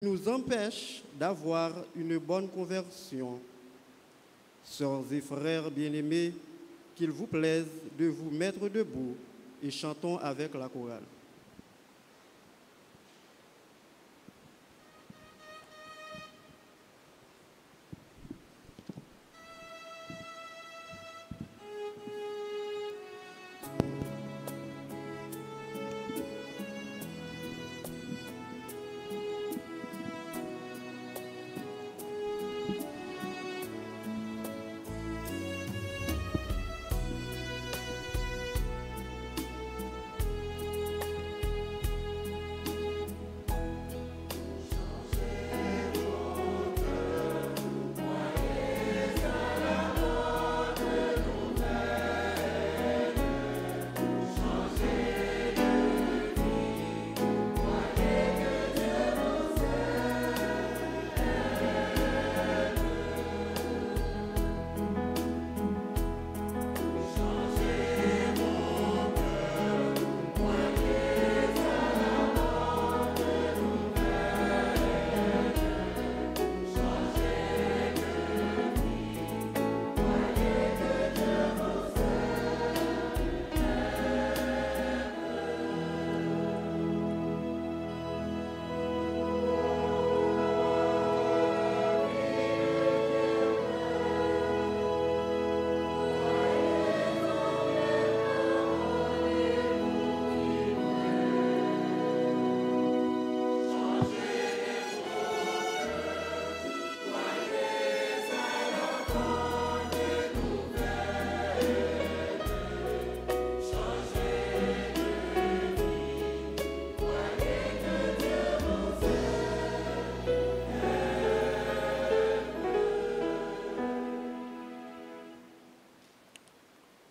nous empêche d'avoir une bonne conversion. Sœurs et frères bien-aimés, qu'il vous plaise de vous mettre debout et chantons avec la chorale.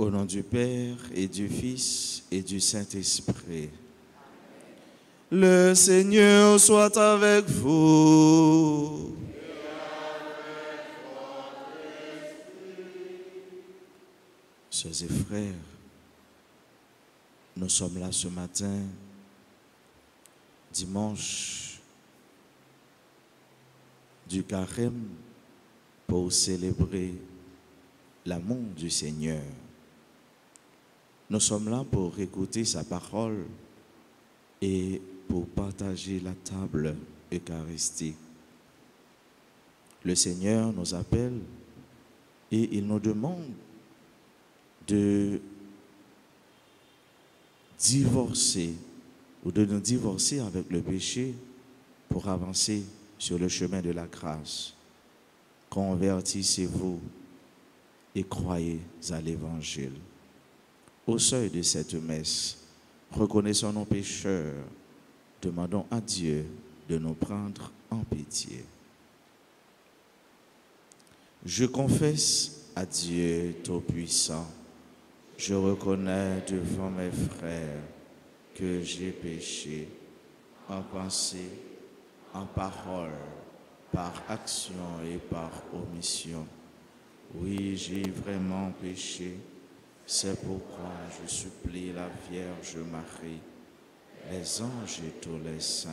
Au nom du Père et du Fils et du Saint-Esprit. Le Seigneur soit avec vous. Sœurs et frères, nous sommes là ce matin, dimanche du Carême, pour célébrer l'amour du Seigneur. Nous sommes là pour écouter sa parole et pour partager la table eucharistique. Le Seigneur nous appelle et il nous demande de divorcer ou de nous divorcer avec le péché pour avancer sur le chemin de la grâce. Convertissez-vous et croyez à l'Évangile. Au seuil de cette messe, reconnaissons nos pécheurs, demandons à Dieu de nous prendre en pitié. Je confesse à Dieu Tout-Puissant, je reconnais devant mes frères que j'ai péché en pensée, en parole, par action et par omission. Oui, j'ai vraiment péché. C'est pourquoi je supplie la Vierge Marie, les anges et tous les saints,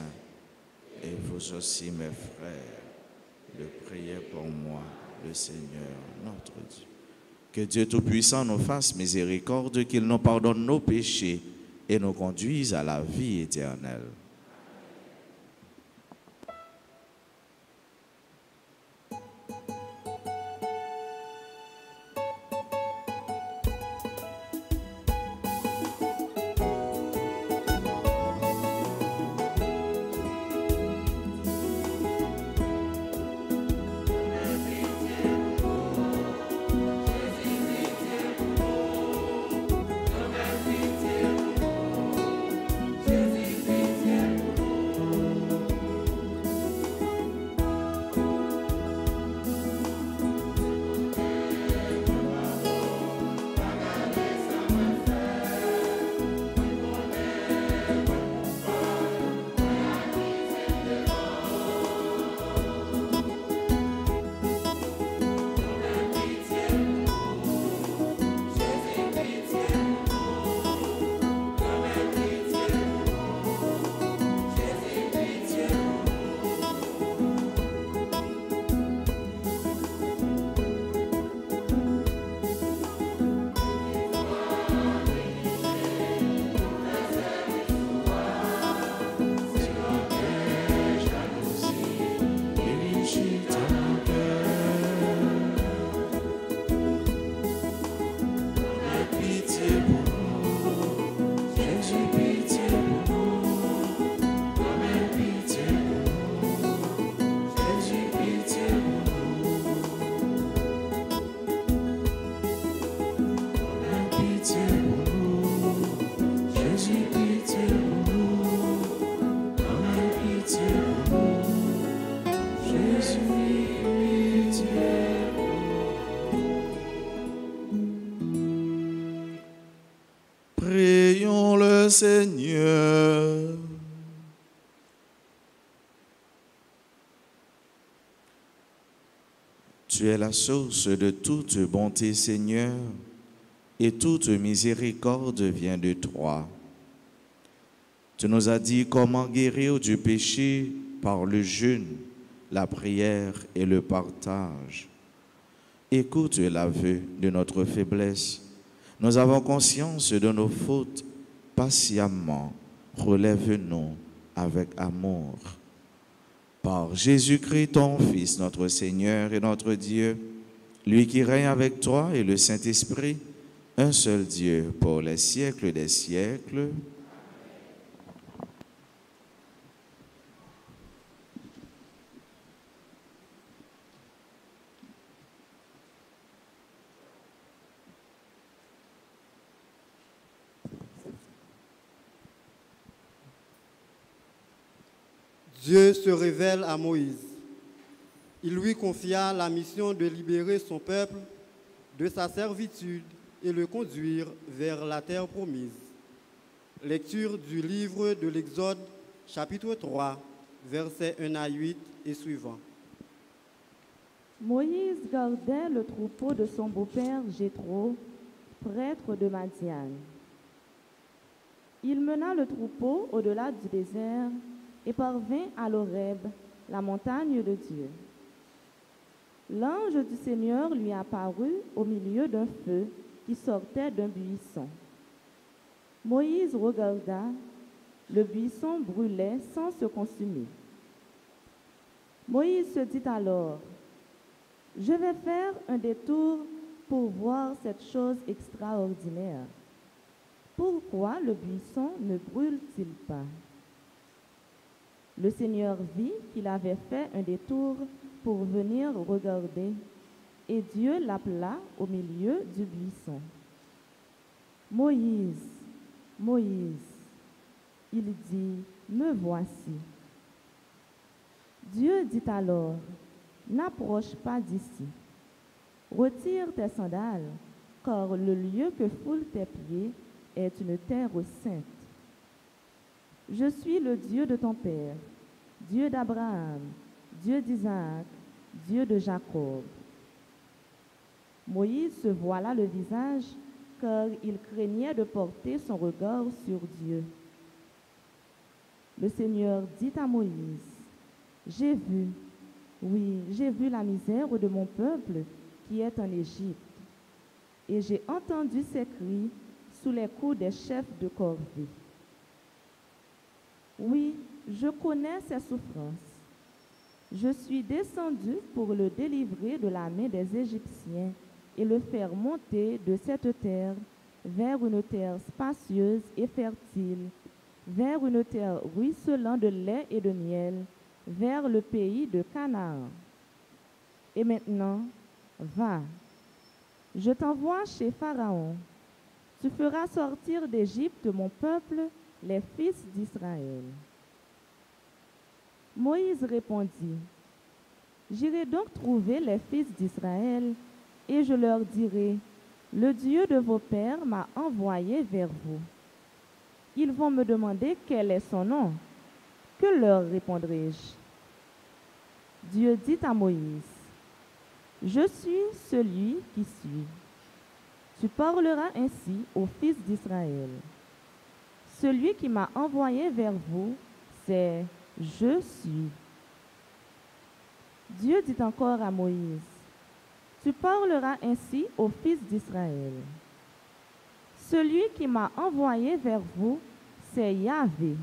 et vous aussi mes frères, de prier pour moi, le Seigneur, notre Dieu. Que Dieu Tout-Puissant nous fasse miséricorde, qu'il nous pardonne nos péchés et nous conduise à la vie éternelle. Jésus, Prions le Seigneur. Tu es la source de toute bonté, Seigneur, et toute miséricorde vient de toi. Tu nous as dit comment guérir du péché par le jeûne, la prière et le partage. Écoute l'aveu de notre faiblesse. Nous avons conscience de nos fautes patiemment. Relève-nous avec amour. Par Jésus-Christ, ton Fils, notre Seigneur et notre Dieu, lui qui règne avec toi et le Saint-Esprit, un seul Dieu pour les siècles des siècles. Dieu se révèle à Moïse. Il lui confia la mission de libérer son peuple de sa servitude et le conduire vers la terre promise. Lecture du livre de l'Exode, chapitre 3, versets 1 à 8 et suivants. Moïse gardait le troupeau de son beau-père Jéthro, prêtre de Madian. Il mena le troupeau au-delà du désert et parvint à l'Horeb, la montagne de Dieu. L'ange du Seigneur lui apparut au milieu d'un feu qui sortait d'un buisson. Moïse regarda, le buisson brûlait sans se consumer. Moïse se dit alors, « Je vais faire un détour pour voir cette chose extraordinaire. Pourquoi le buisson ne brûle-t-il pas ?» Le Seigneur vit qu'il avait fait un détour pour venir regarder, et Dieu l'appela au milieu du buisson. « Moïse, Moïse !» Il dit, « Me voici. » Dieu dit alors, « N'approche pas d'ici. Retire tes sandales, car le lieu que foulent tes pieds est une terre sainte. Je suis le Dieu de ton père, Dieu d'Abraham, Dieu d'Isaac, Dieu de Jacob. » Moïse se voila le visage, car il craignait de porter son regard sur Dieu. Le Seigneur dit à Moïse, « J'ai vu, oui, j'ai vu la misère de mon peuple qui est en Égypte, et j'ai entendu ses cris sous les coups des chefs de corvée. Oui, je connais ses souffrances. Je suis descendu pour le délivrer de la main des Égyptiens et le faire monter de cette terre vers une terre spacieuse et fertile, vers une terre ruisselant de lait et de miel, vers le pays de Canaan. Et maintenant, va, je t'envoie chez Pharaon. Tu feras sortir d'Égypte mon peuple, les fils d'Israël. » Moïse répondit, « J'irai donc trouver les fils d'Israël, et je leur dirai, le Dieu de vos pères m'a envoyé vers vous. Ils vont me demander quel est son nom. Que leur répondrai-je? » Dieu dit à Moïse, « Je suis celui qui suis. Tu parleras ainsi aux fils d'Israël. Celui qui m'a envoyé vers vous, c'est « Je suis. » Dieu dit encore à Moïse, « Tu parleras ainsi aux fils d'Israël. Celui qui m'a envoyé vers vous, c'est Yahvé,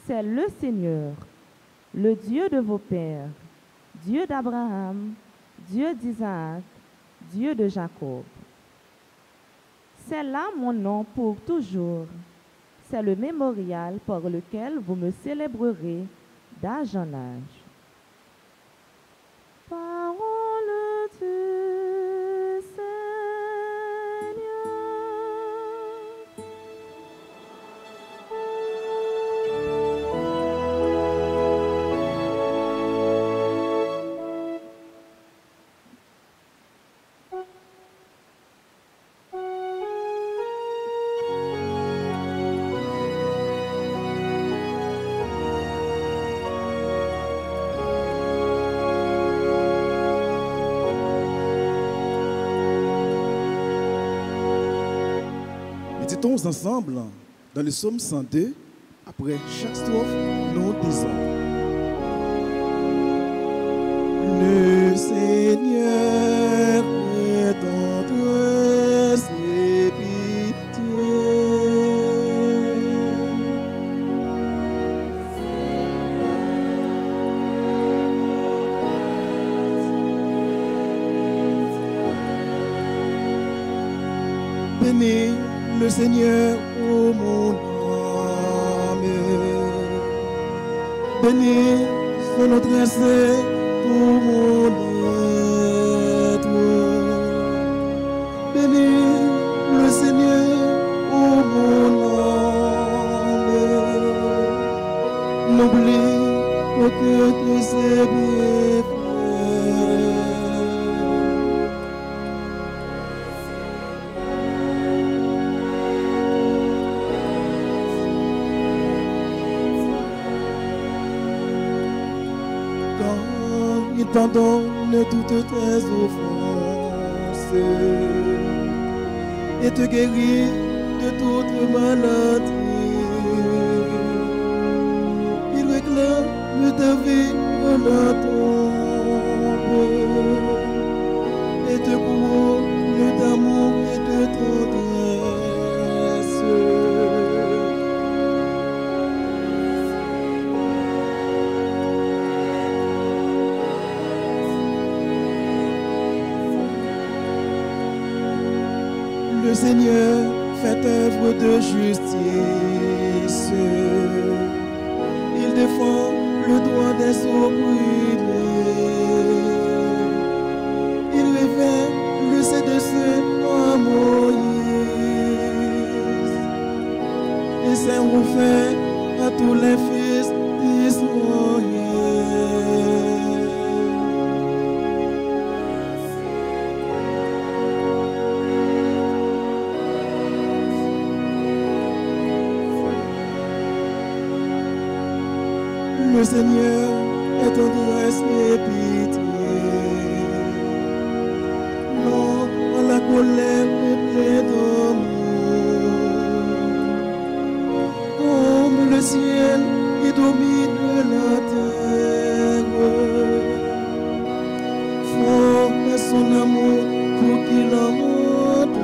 c'est le Seigneur, le Dieu de vos pères, Dieu d'Abraham, Dieu d'Isaac, Dieu de Jacob. C'est là mon nom pour toujours. C'est le mémorial par lequel vous me célébrerez d'âge en âge. » Parole du Seigneur. chantons ensemble dans le psaume 102. Après chaque strophe, nous disons: le Seigneur est tendresse et pitié. Bénis le Seigneur, ô mon âme. Bénis son adresse, tout mon être. Bénis le Seigneur, ô mon âme. N'oublie aucun de ses bienfaits. Il pardonne toutes tes offenses et te guérit de toute maladie. Il réclame ta vie de la tombe et te couronne d'amour et de tendresse. Le Seigneur fait œuvre de justice. Il défend le droit des opprimés. Il révèle le sein de ceux à Moïse. Et s'est refait à tous les fils d'Israël. Le Seigneur est tendresse et pitié. Non à la colère et plein d'amour. Comme le ciel qui domine la terre. Fort est son amour pour qu'il en entende.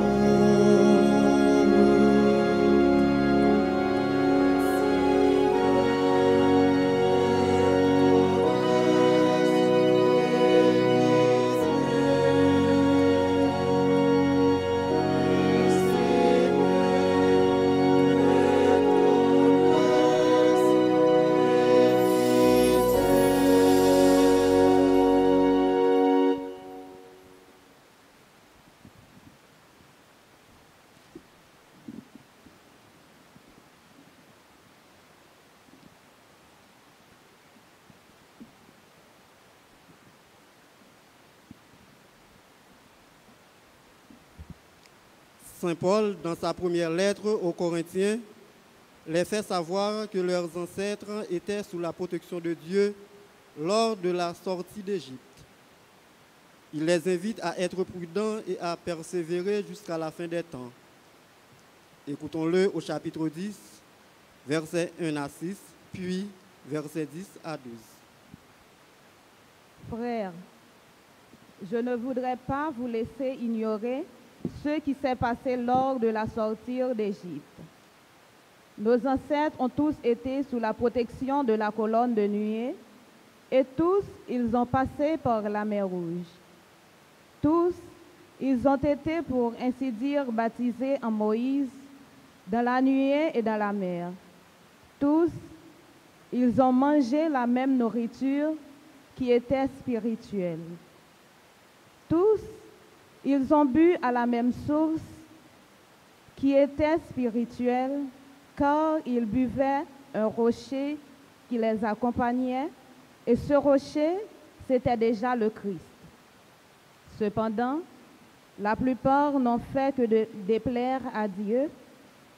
Saint Paul, dans sa première lettre aux Corinthiens, les fait savoir que leurs ancêtres étaient sous la protection de Dieu lors de la sortie d'Égypte. Il les invite à être prudents et à persévérer jusqu'à la fin des temps. Écoutons-le au chapitre 10, versets 1 à 6, puis versets 10 à 12. Frères, je ne voudrais pas vous laisser ignorer ce qui s'est passé lors de la sortie d'Égypte. Nos ancêtres ont tous été sous la protection de la colonne de nuée, et tous, ils ont passé par la mer Rouge. Tous, ils ont été, pour ainsi dire, baptisés en Moïse, dans la nuée et dans la mer. Tous, ils ont mangé la même nourriture qui était spirituelle. Tous, ils ont bu à la même source qui était spirituelle, car ils buvaient un rocher qui les accompagnait, et ce rocher, c'était déjà le Christ. Cependant, la plupart n'ont fait que de déplaire à Dieu,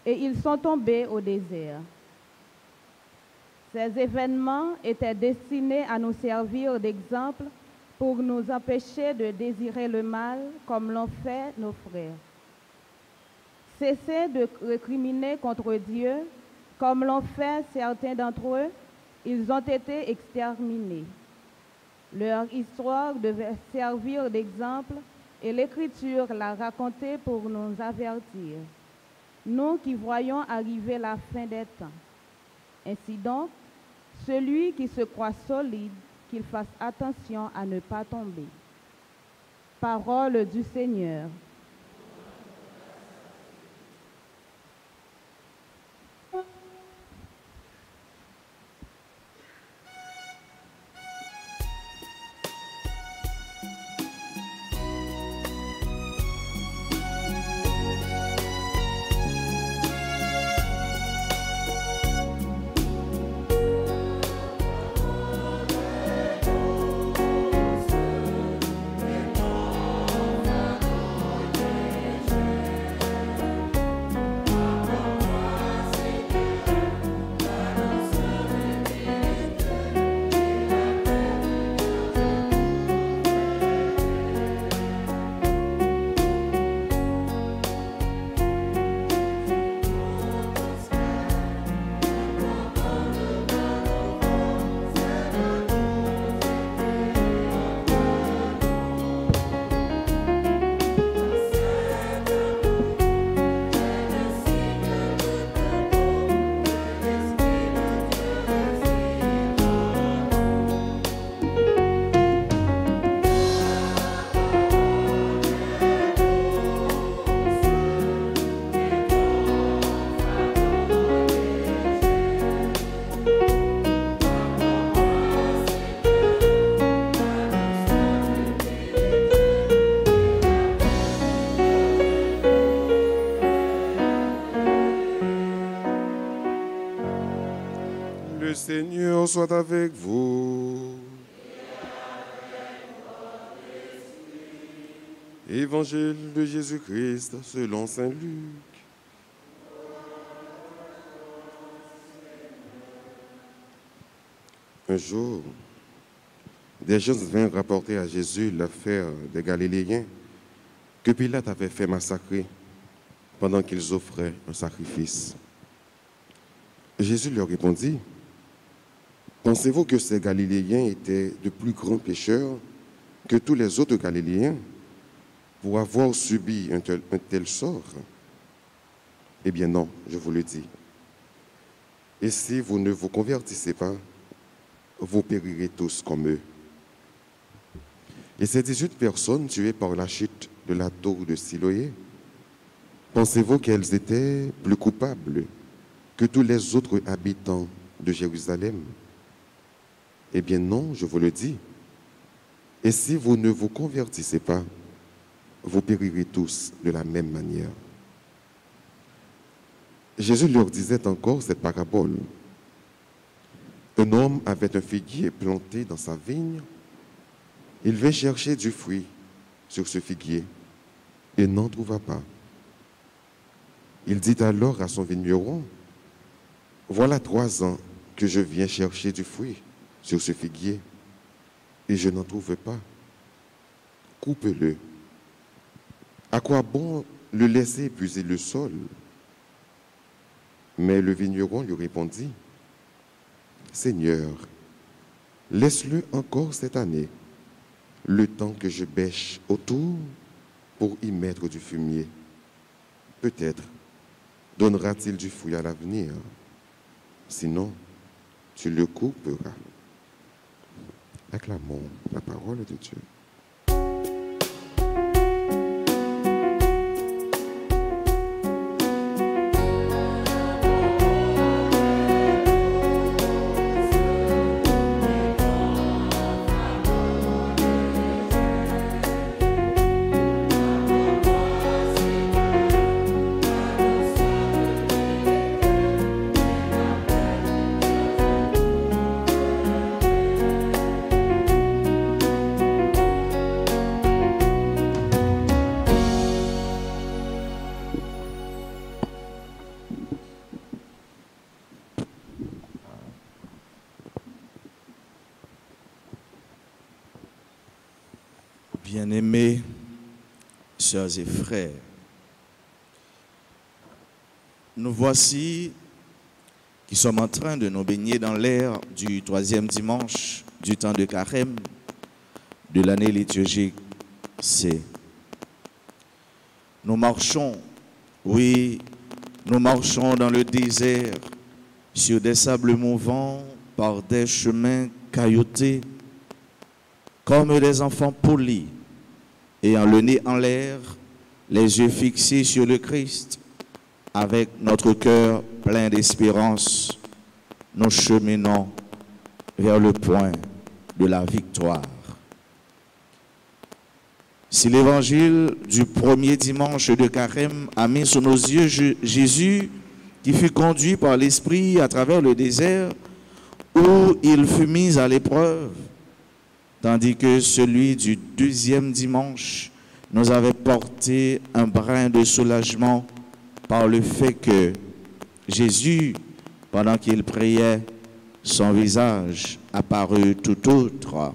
et ils sont tombés au désert. Ces événements étaient destinés à nous servir d'exemple pour nous empêcher de désirer le mal comme l'ont fait nos frères. Cessez de récriminer contre Dieu, comme l'ont fait certains d'entre eux. Ils ont été exterminés. Leur histoire devait servir d'exemple et l'Écriture l'a racontée pour nous avertir. Nous qui voyons arriver la fin des temps. Ainsi donc, celui qui se croit solide, qu'il fasse attention à ne pas tomber. Parole du Seigneur. Le Seigneur soit avec vous. Évangile de Jésus-Christ selon saint Luc. Un jour, des gens vinrent rapporter à Jésus l'affaire des Galiléens que Pilate avait fait massacrer pendant qu'ils offraient un sacrifice. Jésus leur répondit: pensez-vous que ces Galiléens étaient de plus grands pécheurs que tous les autres Galiléens pour avoir subi un tel sort? Eh bien non, je vous le dis. Et si vous ne vous convertissez pas, vous périrez tous comme eux. Et ces 18 personnes tuées par la chute de la tour de Siloé, pensez-vous qu'elles étaient plus coupables que tous les autres habitants de Jérusalem? Eh bien non, je vous le dis. Et si vous ne vous convertissez pas, vous périrez tous de la même manière. Jésus leur disait encore cette parabole. Un homme avait un figuier planté dans sa vigne. Il vint chercher du fruit sur ce figuier et n'en trouva pas. Il dit alors à son vigneron: voilà 3 ans que je viens chercher du fruit sur ce figuier et je n'en trouve pas. Coupe-le. À quoi bon le laisser épuiser le sol? Mais le vigneron lui répondit: Seigneur, laisse-le encore cette année, le temps que je bêche autour pour y mettre du fumier. Peut-être donnera-t-il du fruit à l'avenir. Sinon, tu le couperas. Acclamons la parole de Dieu. Bien-aimés, sœurs et frères, Nous voici qui sommes en train de nous baigner dans l'air du 3e dimanche du temps de Carême de l'année liturgique C. Nous marchons, oui, nous marchons dans le désert, sur des sables mouvants, par des chemins cailloutés, comme des enfants polis, ayant le nez en l'air, les yeux fixés sur le Christ, avec notre cœur plein d'espérance, nous cheminons vers le point de la victoire. Si l'évangile du premier dimanche de Carême a mis sous nos yeux Jésus qui fut conduit par l'Esprit à travers le désert où il fut mis à l'épreuve, tandis que celui du deuxième dimanche nous avait porté un brin de soulagement par le fait que Jésus, pendant qu'il priait, son visage apparut tout autre.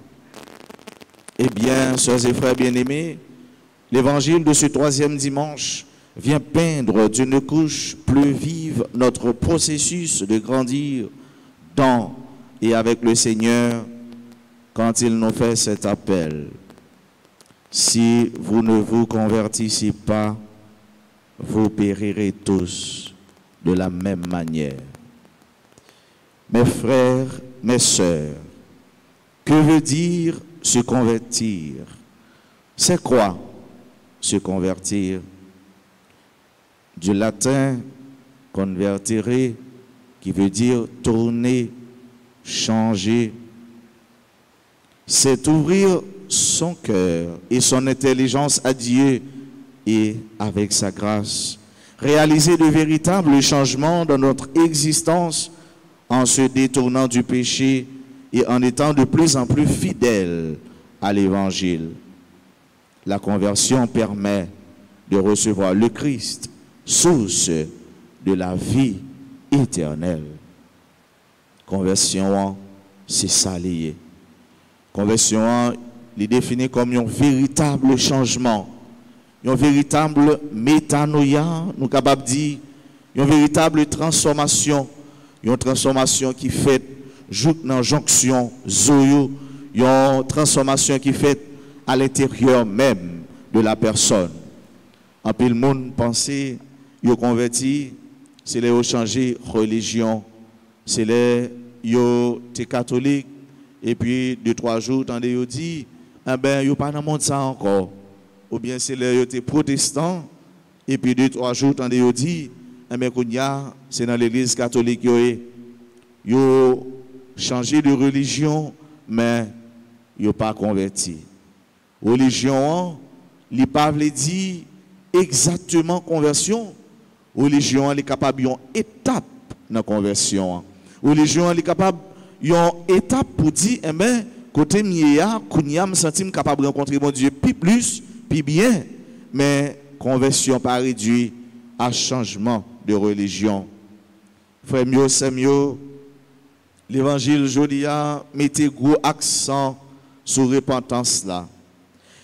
Eh bien, sœurs et frères bien-aimés, l'évangile de ce 3e dimanche vient peindre d'une couche plus vive notre processus de grandir dans et avec le Seigneur quand il nous fait cet appel. Si vous ne vous convertissez pas, vous périrez tous de la même manière. Mes frères, mes sœurs, que veut dire se convertir? C'est quoi se convertir? Du latin convertere, qui veut dire tourner, changer. C'est ouvrir son cœur et son intelligence à Dieu et avec sa grâce, réaliser de véritables changements dans notre existence en se détournant du péché et en étant de plus en plus fidèles à l'Évangile. La conversion permet de recevoir le Christ, source de la vie éternelle. Conversion, c'est ça lié. Conversion, il est défini comme un véritable changement, une véritable métanoïa, nous sommes capables de dire, une véritable transformation, une transformation qui fait dans jonction, zoyo, une transformation qui fait à l'intérieur même de la personne. En pile monde pensait, ils ont converti, c'est les ont changé religion, c'est les ont été catholiques, et puis 2-3 jours, tandis qu'ils dit, eh ben, ils n'ont pas dans le monde ça encore. Ou bien c'est les ont été protestants, et puis 2-3 jours, tandis qu'ils dit, eh ben, c'est dans l'église catholique, ils ont changé de religion, mais ils n'ont pas converti. Religion, il ne pas dire exactement conversion. Religion, elle est capable d'une étape dans la conversion. Religion, elle est capable d'une étape pour dire, eh bien, côté mia, kounya, me sentim capable de rencontrer mon Dieu, puis plus, puis bien. Mais conversion pas réduit à changement de religion. Frère mieux, c'est mieux. L'évangile Jodia mettait gros accent sur repentance là.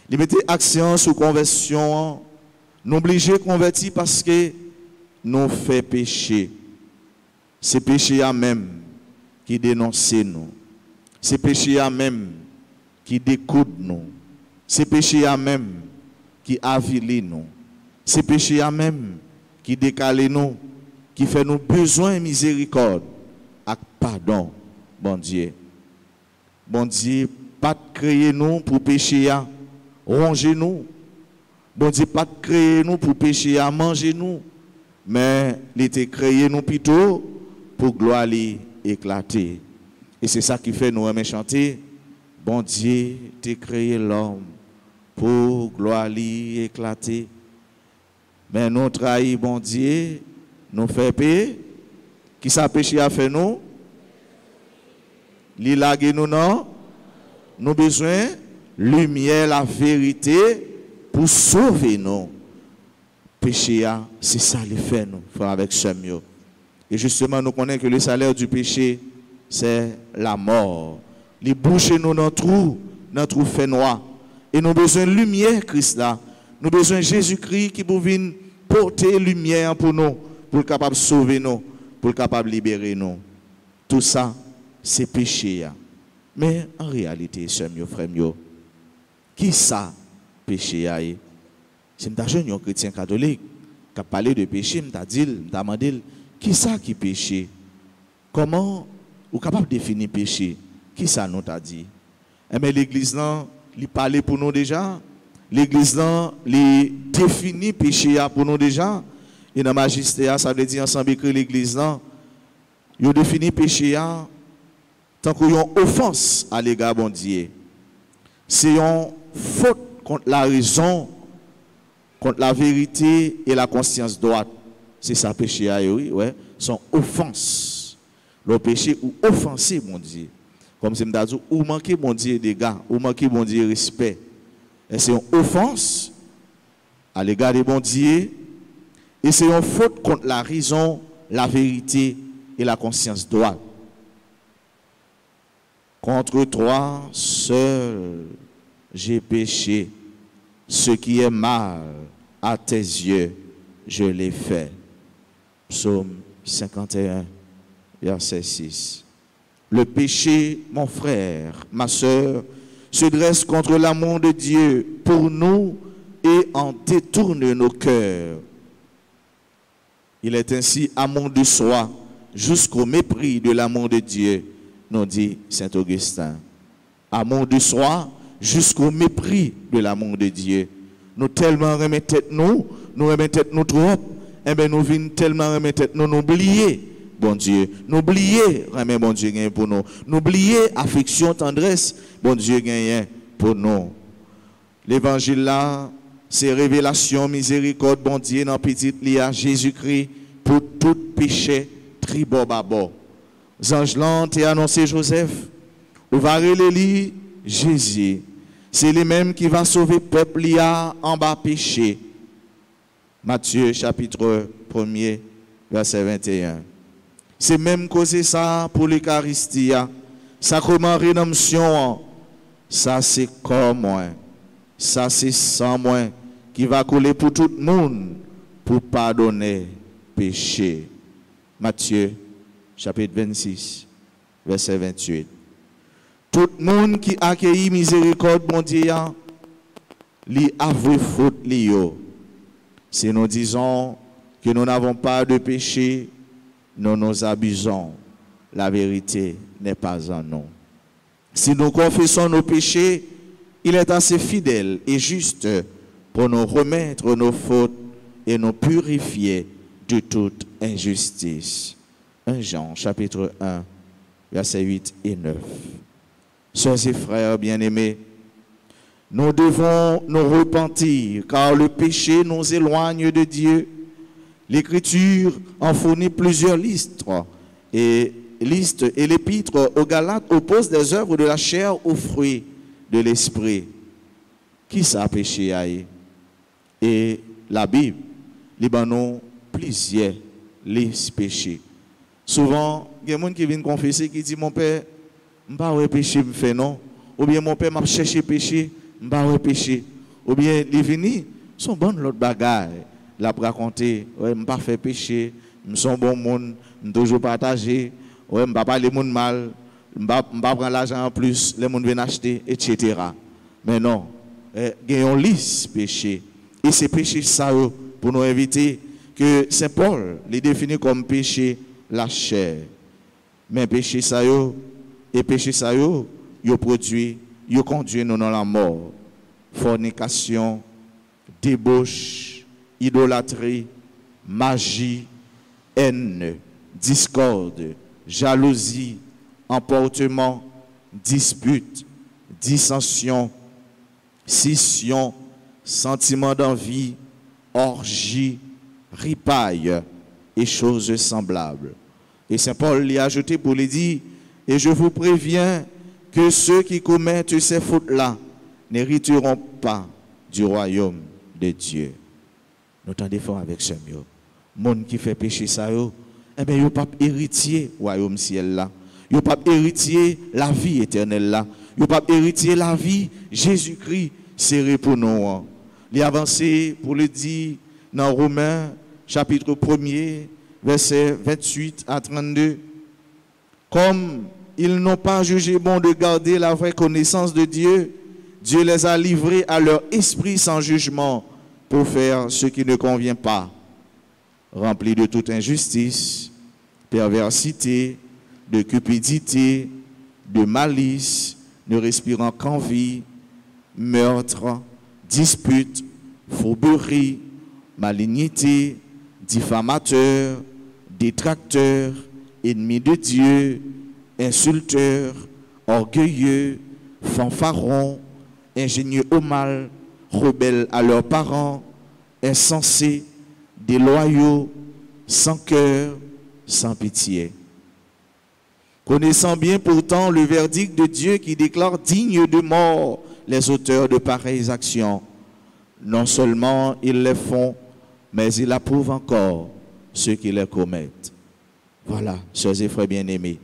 Il mettait accent sur conversion. Nous obligés convertir parce que nous fait péché. C'est péché à même qui dénonce nous. C'est péché à même qui découde nous. C'est péché à même qui avile nous. C'est péché à même qui décale nous, qui fait nous besoin de miséricorde et pardon, bon Dieu. Bon Dieu, pas créer nous pour pécher à ronger nous. Bon Dieu, pas créer nous pour pécher à manger nous. Mais il était créé nous plutôt pour gloire éclater. Et c'est ça qui fait nous aimer chanter. Bon Dieu, t'es créé l'homme pour gloire éclater. Mais nous trahissons bon Dieu, nous fait payer. Qui ça péché à faire nous? Li lague nous non? Nous besoin lumière, la vérité pour sauver nous. Péché, c'est ça le fait nous, frère avec Samuel. Et justement, nous connaissons que le salaire du péché, c'est la mort. Les boucher nous dans le trou fait noir. Et nous avons besoin de lumière, Christ là. Nous avons besoin de Jésus-Christ qui peut venir porter lumière pour nous pour le capable sauver nous, pour le capable libérer nous. Tout ça, c'est péché. Mais en réalité, frère, qui ça, péché? Si je suis un chrétien catholique qui a parlé de péché, je me demandé qui ça qui péché? Comment vous êtes capable de définir péché? Qui ça nous t'a dit? Mais l'église, il parle pour nous déjà. L'église, il définit péché pour nous déjà. Et dans le magistère, ça veut dire ensemble que l'église, il définit péché tant qu'il y a une offense à l'égard de Dieu. C'est une faute contre la raison, contre la vérité et la conscience droite. C'est ça péché, oui, ouais. Son offense. Le péché ou offenser mon Dieu. Comme c'est dit, ou manquer mon Dieu des gars, ou manquer mon Dieu respect. Et c'est une offense à l'égard de mon Dieu. Et c'est une faute contre la raison, la vérité et la conscience droite. Contre toi seul j'ai péché. Ce qui est mal à tes yeux, je l'ai fait. Psaume 51, verset 6. Le péché, mon frère, ma soeur, se dresse contre l'amour de Dieu pour nous et en détourne nos cœurs. Il est ainsi amour de soi jusqu'au mépris de l'amour de Dieu, nous dit Saint Augustin. Amour de soi jusqu'au mépris de l'amour de Dieu. Nous tellement remettons nous remettons nous trop, et bien nous venons tellement remettre nous oublier, bon Dieu. Nous oublier, remet bon Dieu gagne pour nous. Nous oublier affection, tendresse, bon Dieu gagne pour nous. L'évangile là, c'est révélation, miséricorde, bon Dieu, dans petite lia Jésus-Christ pour tout péché, tribo babo. Ange lent et annoncé Joseph, ou va relire Jésus. C'est lui-même qui va sauver le peuple lia en bas péché. Matthieu chapitre 1er, verset 21. C'est même causer ça pour l'Eucharistie. Sacrement rédemption, ça c'est comme moi. Ça c'est sans moi qui va couler pour tout le monde pour pardonner péché. Matthieu chapitre 26, verset 28. Tout le monde qui accueille miséricorde, bon Dieu, lui avoue faute lio. Si nous disons que nous n'avons pas de péché, nous nous abusons. La vérité n'est pas en nous. Si nous confessons nos péchés, il est assez fidèle et juste pour nous remettre nos fautes et nous purifier de toute injustice. 1 Jean, chapitre 1, versets 8 et 9. Sœurs et frères bien-aimés, nous devons nous repentir car le péché nous éloigne de Dieu. L'Écriture en fournit plusieurs listes et l'Épître aux Galates oppose des œuvres de la chair aux fruits de l'esprit. Qui ça péché aïe? Et la Bible, nous plusieurs les péchés. Souvent, il y a des gens qui viennent confesser qui disent mon père, je ne pas péché me fait non, ou bien mon père m'a cherché péché, je ne pas péché, ou bien les venus sont bonnes l'autre bagaille. La raconter, ouais, je ne pas fait péché, je suis un bon monde, je toujours partagé, ouais, je ne pas parler monde mal, je ne pas prendre l'argent en plus, les gens viennent acheter, etc. Mais non, il y a une liste péché. Et ces péchés, ça, pour nous éviter que Saint Paul les définit comme péché la chair. Mais péché, ça, et péché, ça, produit, conduit nous dans la mort. Fornication, débauche, idolâtrie, magie, haine, discorde, jalousie, emportement, dispute, dissension, scission, sentiment d'envie, orgie, ripaille et choses semblables. Et Saint Paul l'y a ajouté pour lui dire, et je vous préviens que ceux qui commettent ces fautes-là n'hériteront pas du royaume de Dieu. Nous t'en défendons avec ce mot. Monde qui fait péché ça, eh bien, il n'y a pas héritier royaume ciel là. Il n'y a pas héritier la vie éternelle là. Il n'y a pas héritier la vie Jésus-Christ serré pour nous. Il est avancé pour le dire dans Romains chapitre 1er, versets 28 à 32. Comme ils n'ont pas jugé bon de garder la vraie connaissance de Dieu, Dieu les a livrés à leur esprit sans jugement pour faire ce qui ne convient pas, remplis de toute injustice, perversité, de cupidité, de malice, ne respirant qu'envie, meurtre, dispute, fourberie, malignité, diffamateur, détracteur, ennemi de Dieu, insulteur, orgueilleux, fanfaron, ingénieux au mal, rebelles à leurs parents, insensés, déloyaux, sans cœur, sans pitié. Connaissant bien pourtant le verdict de Dieu qui déclare dignes de mort les auteurs de pareilles actions, non seulement ils les font, mais ils approuvent encore ceux qui les commettent. Voilà, chers et frères bien-aimés,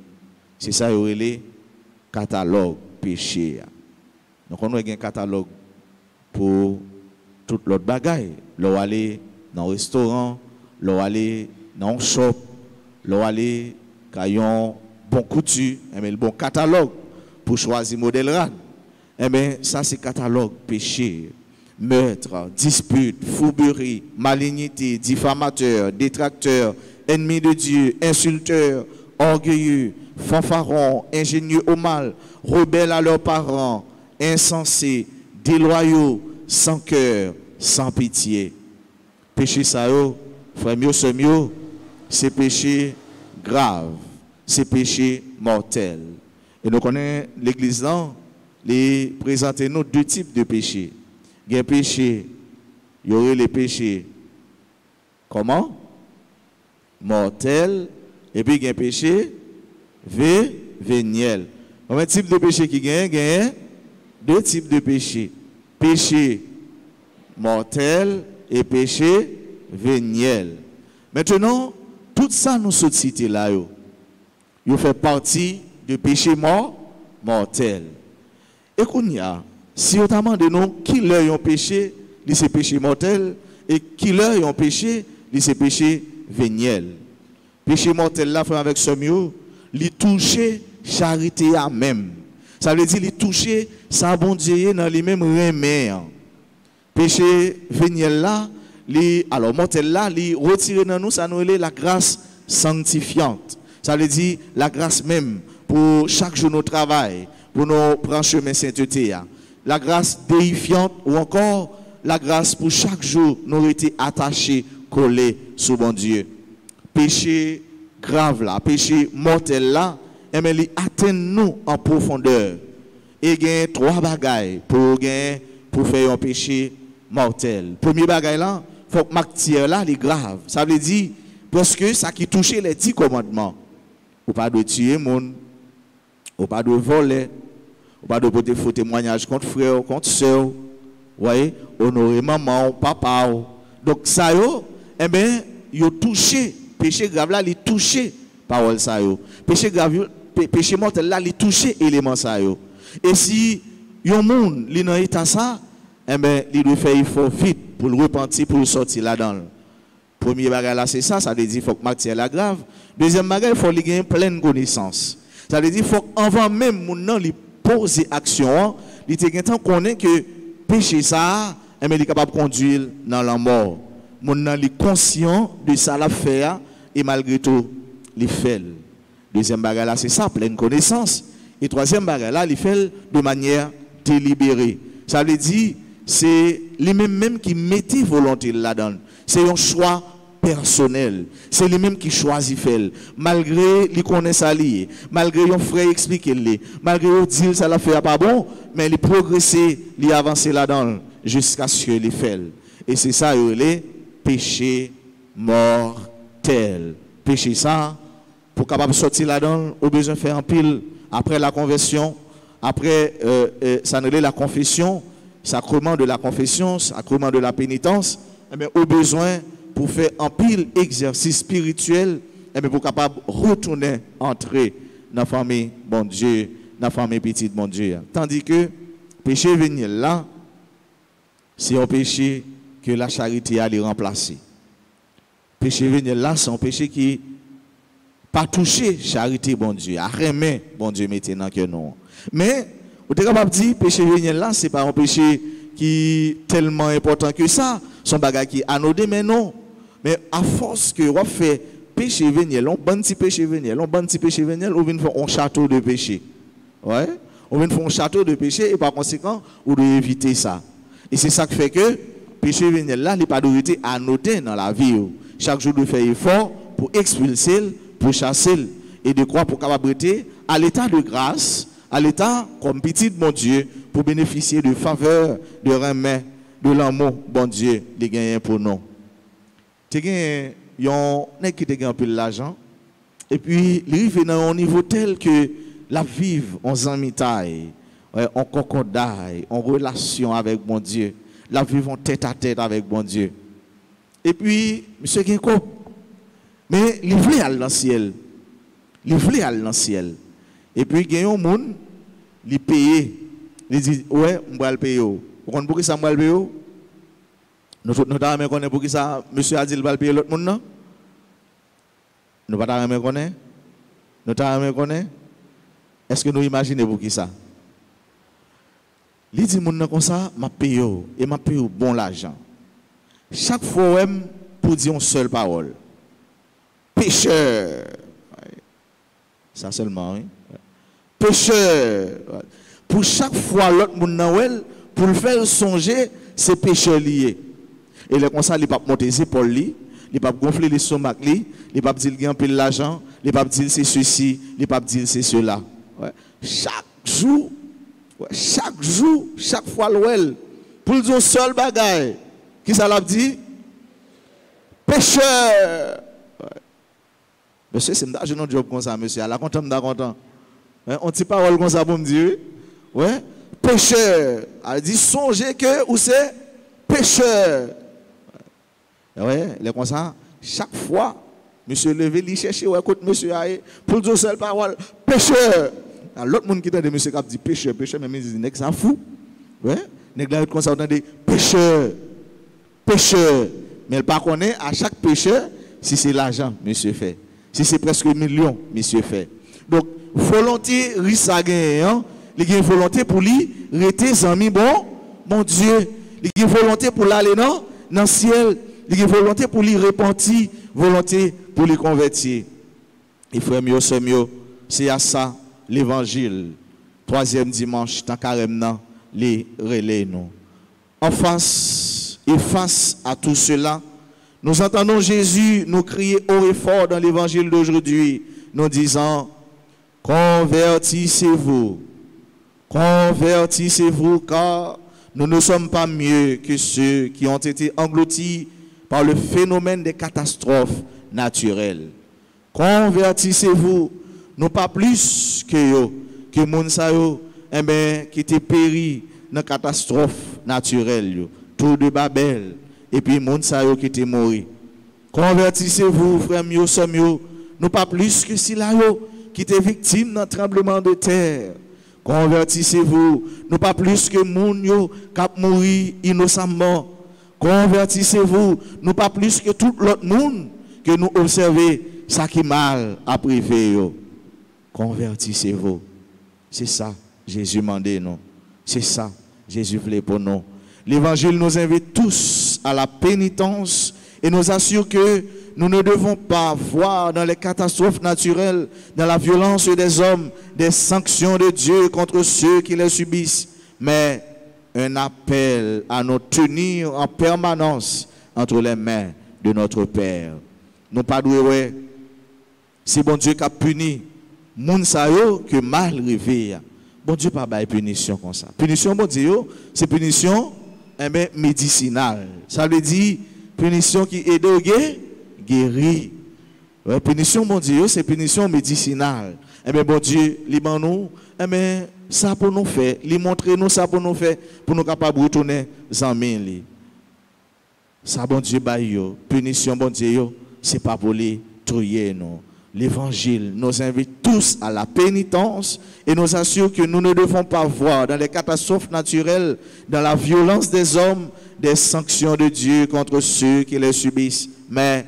c'est ça le catalogue péché. Donc on a un catalogue pour toute l'autre bagaille. L'on aller dans un restaurant, l'on aller dans un shop, l'on aller quand bon coutu, le bon catalogue pour choisir modèle rad. Ça c'est catalogue péché, meurtre, dispute, fourberie, malignité, diffamateur, détracteur, ennemi de Dieu, insulteur, orgueilleux, fanfaron, ingénieux au mal, rebelles à leurs parents, insensés, déloyaux, sans cœur, sans pitié. Péché ça, frère mieux, c'est péché grave, c'est péché mortel. Et nous connaissons l'église là, les présenter nous deux types de péchés. Il y a un péché, il y aurait les péchés, comment? Mortel, et puis il y a un péché véniel. Combien de types de péché qui gagne? Deux types de péchés. Péché mortel et péché véniel. Maintenant, tout ça nous sommes cités là. Il fait partie du péché mortel. Et qu'on y a, si on demande nous qui leur ont péché, c'est péché mortel, et qui leur ont péché, c'est péché véniel. Péché mortel là, frère avec ce mieux, il toucher charité à même. Ça veut dire il toucher ça bon Dieu dans les mêmes remèdes. Péché véniel là, alors mortel là, il retire dans nous ça nous la grâce sanctifiante. Ça veut dire la grâce même pour chaque jour nous travail, pour nous prendre chemin sainteté. La grâce déifiante ou encore la grâce pour chaque jour nous été attachés, collés sur bon Dieu. Péché grave là, péché mortel là, il atteint nous en profondeur. Et il y a trois bagailles pour faire un péché mortel. Premier bagaille là, il faut que matière là, est grave. Ça veut dire, parce que ça qui touche les 10 commandements. Ou pas de tuer monde, ou pas de voler, ou pas de porter faux témoignage contre frère, contre soeur, voyez, honorer maman, papa. Donc ça yo, yo touché, péché grave là, il touché parole ça yo. Péché grave, péché mortel là, il touché élément ça yo. Et si yon monde li dans état ça, il doit faire effort vite pour le repentir, pour sortir là-dedans. Premier bagage là, c'est ça veut dire qu'il faut que matière la grave. Deuxième bagage, il faut qu'il ait pleine connaissance. Ça veut dire qu'il faut qu'avant même mon nom lui poser action, il te temps connaît que péché ça, il est capable de conduire dans la mort. Mon nom est conscient de ça l'affaire et malgré tout, il fait. Deuxième bagage là, c'est ça, pleine connaissance. Et troisième bagage là, il fait de manière délibérée. Ça veut dire c'est lui-même même qui mettait volonté là-dedans. C'est un choix personnel. C'est lui-même qui choisit faire. Malgré qu'il connaît ça lié, malgré un frère explique malgré qu'il dit ça la fait pas bon, mais il progresse, il avance là-dedans jusqu'à ce qu'il fait. Et c'est ça le péché mortel. Péché ça, pour capable sortir là-dedans, au besoin de faire un pile après la conversion, après ça n'est la confession, sacrement de la confession, sacrement de la pénitence, au besoin pour faire un pile exercice spirituel, pour capable retourner, entrer dans la famille bon Dieu, dans la famille petite bon Dieu. Tandis que péché venir là, c'est un péché que la charité a remplacé. Péché véniel là, c'est un péché qui pas touché charité bon Dieu, à remettre bon Dieu maintenant que non. Mais vous êtes capable de dire péché véniel là, c'est pas un péché qui est tellement important que ça, son bagage qui est anodin, mais non. Mais à force que on fait péché véniel, on bon petit péché véniel, on bon petit péché véniel, on vient faire un château de péché. Ouais, on vient faire un château de péché et par conséquent, on doit éviter ça. Et c'est ça qui fait que péché véniel là, il n'est pas d'autorité anodin dans la vie. Chaque jour, de faire effort pour expulser, pour chasser et de croire pour capable à l'état de grâce, à l'état comme petit bon Dieu, pour bénéficier de faveur, de remède, de l'amour, bon Dieu, les gagnants pour nous. Tu as un qui te un peu l'argent, et puis il arrive dans un niveau tel que la vive en zamitaille, en concordaille, en relation avec bon Dieu, la vive en tête à tête avec bon Dieu. Et puis, monsieur Genko, mais il voulait aller dans le ciel. Il voulait aller dans le ciel. Et puis, il y a un monde, il paye. Il dit, ouais, on va le payer. Vous comprenez pour qui ça va le payer? Nous ne pour qui ça, monsieur a dit, il va le payer l'autre monde, non? Nous ne pas connaître. Nous ne connaître. Est-ce que nous imaginons pour qui ça? Il dit, monde comme ça, m'a payé. Et m'a payé bon l'argent. Chaque fois, pour dire une seule parole. Pécheur. Ça seulement, oui. Pécheur. Pour chaque fois, l'autre monde, pour le faire songer, c'est pécheur lié. Et le comme ça, il ne peut pas monter ses épaules, il ne peut pas gonfler les stomacs, il ne peut pas dire qu'il y a un peu l'argent, il ne peut pas dire c'est ceci, il ne peut pas dire c'est cela. Ouais. Chaque jour, chaque fois, pour le dire un seul bagaille. Qui ça l'a dit? Pécheur. Ouais. Monsieur, c'est un job comme ça, monsieur. La content, content. On dit parole comme ça pour me dire. Ouais. Pécheur. Elle dit songez que ou c'est pécheur. Ouais, il est comme ça. Chaque fois, monsieur levé, il cherche, ouais, écoute, monsieur, pour dire seule parole, pécheur. L'autre monde qui t'a dit, monsieur, qui dit pécheur, pécheur, mais il dit, n'est-ce pas fou? Ouais. N'est-ce pas comme ça, on dit pécheur. Pécheur. Mais elle ne connaît pas à chaque pécheur si c'est l'argent, monsieur fait. Si c'est presque 1 million, monsieur fait. Donc, volonté, risque à gagner. Il y a une volonté pour lui, rester amis, bon Dieu. Il y a une volonté pour l'aller dans le ciel. Il y a une volonté pour lui repentir, volonté pour lui convertir. Et frère mieux, c'est à ça l'évangile. 3e dimanche, tant carrément, les relais nous. En face, et face à tout cela, nous entendons Jésus nous crier haut et fort dans l'évangile d'aujourd'hui, nous disant, convertissez-vous, car nous ne sommes pas mieux que ceux qui ont été engloutis par le phénomène des catastrophes naturelles. Convertissez-vous, non pas plus que Mounsayo, qui était péri dans la catastrophe naturelle. Tour de Babel, et puis Mounsayo qui était mort. Convertissez-vous, frère mio, non pas plus que Silayo qui était victime d'un tremblement de terre. Convertissez-vous, non pas plus que Mounio qui a mouru innocemment. Convertissez-vous, non pas plus que tout l'autre monde que nous observons, ça qui mal à privé. Convertissez-vous. C'est ça, Jésus m'a dit nous. C'est ça, Jésus voulait pour nous. L'évangile nous invite tous à la pénitence et nous assure que nous ne devons pas voir dans les catastrophes naturelles, dans la violence des hommes, des sanctions de Dieu contre ceux qui les subissent, mais un appel à nous tenir en permanence entre les mains de notre Père. Nous pas doué, c'est bon Dieu qui a puni moun sa yo que mal rivé. Bon Dieu pas bail punition comme ça. Punition bon Dieu, c'est punition médicinale. Ça veut dire punition qui aide au guérir. Ouais, punition bon Dieu, c'est punition médicinale. Bon Dieu, liban nous, ça pour nous faire, lui montrer nous ça pour nous faire, pour nous capables de retourner zanmin. Ça bon Dieu bail yo, punition bon Dieu, c'est pas pour les trouiller nous. L'évangile nous invite tous à la pénitence et nous assure que nous ne devons pas voir dans les catastrophes naturelles, dans la violence des hommes, des sanctions de Dieu contre ceux qui les subissent, mais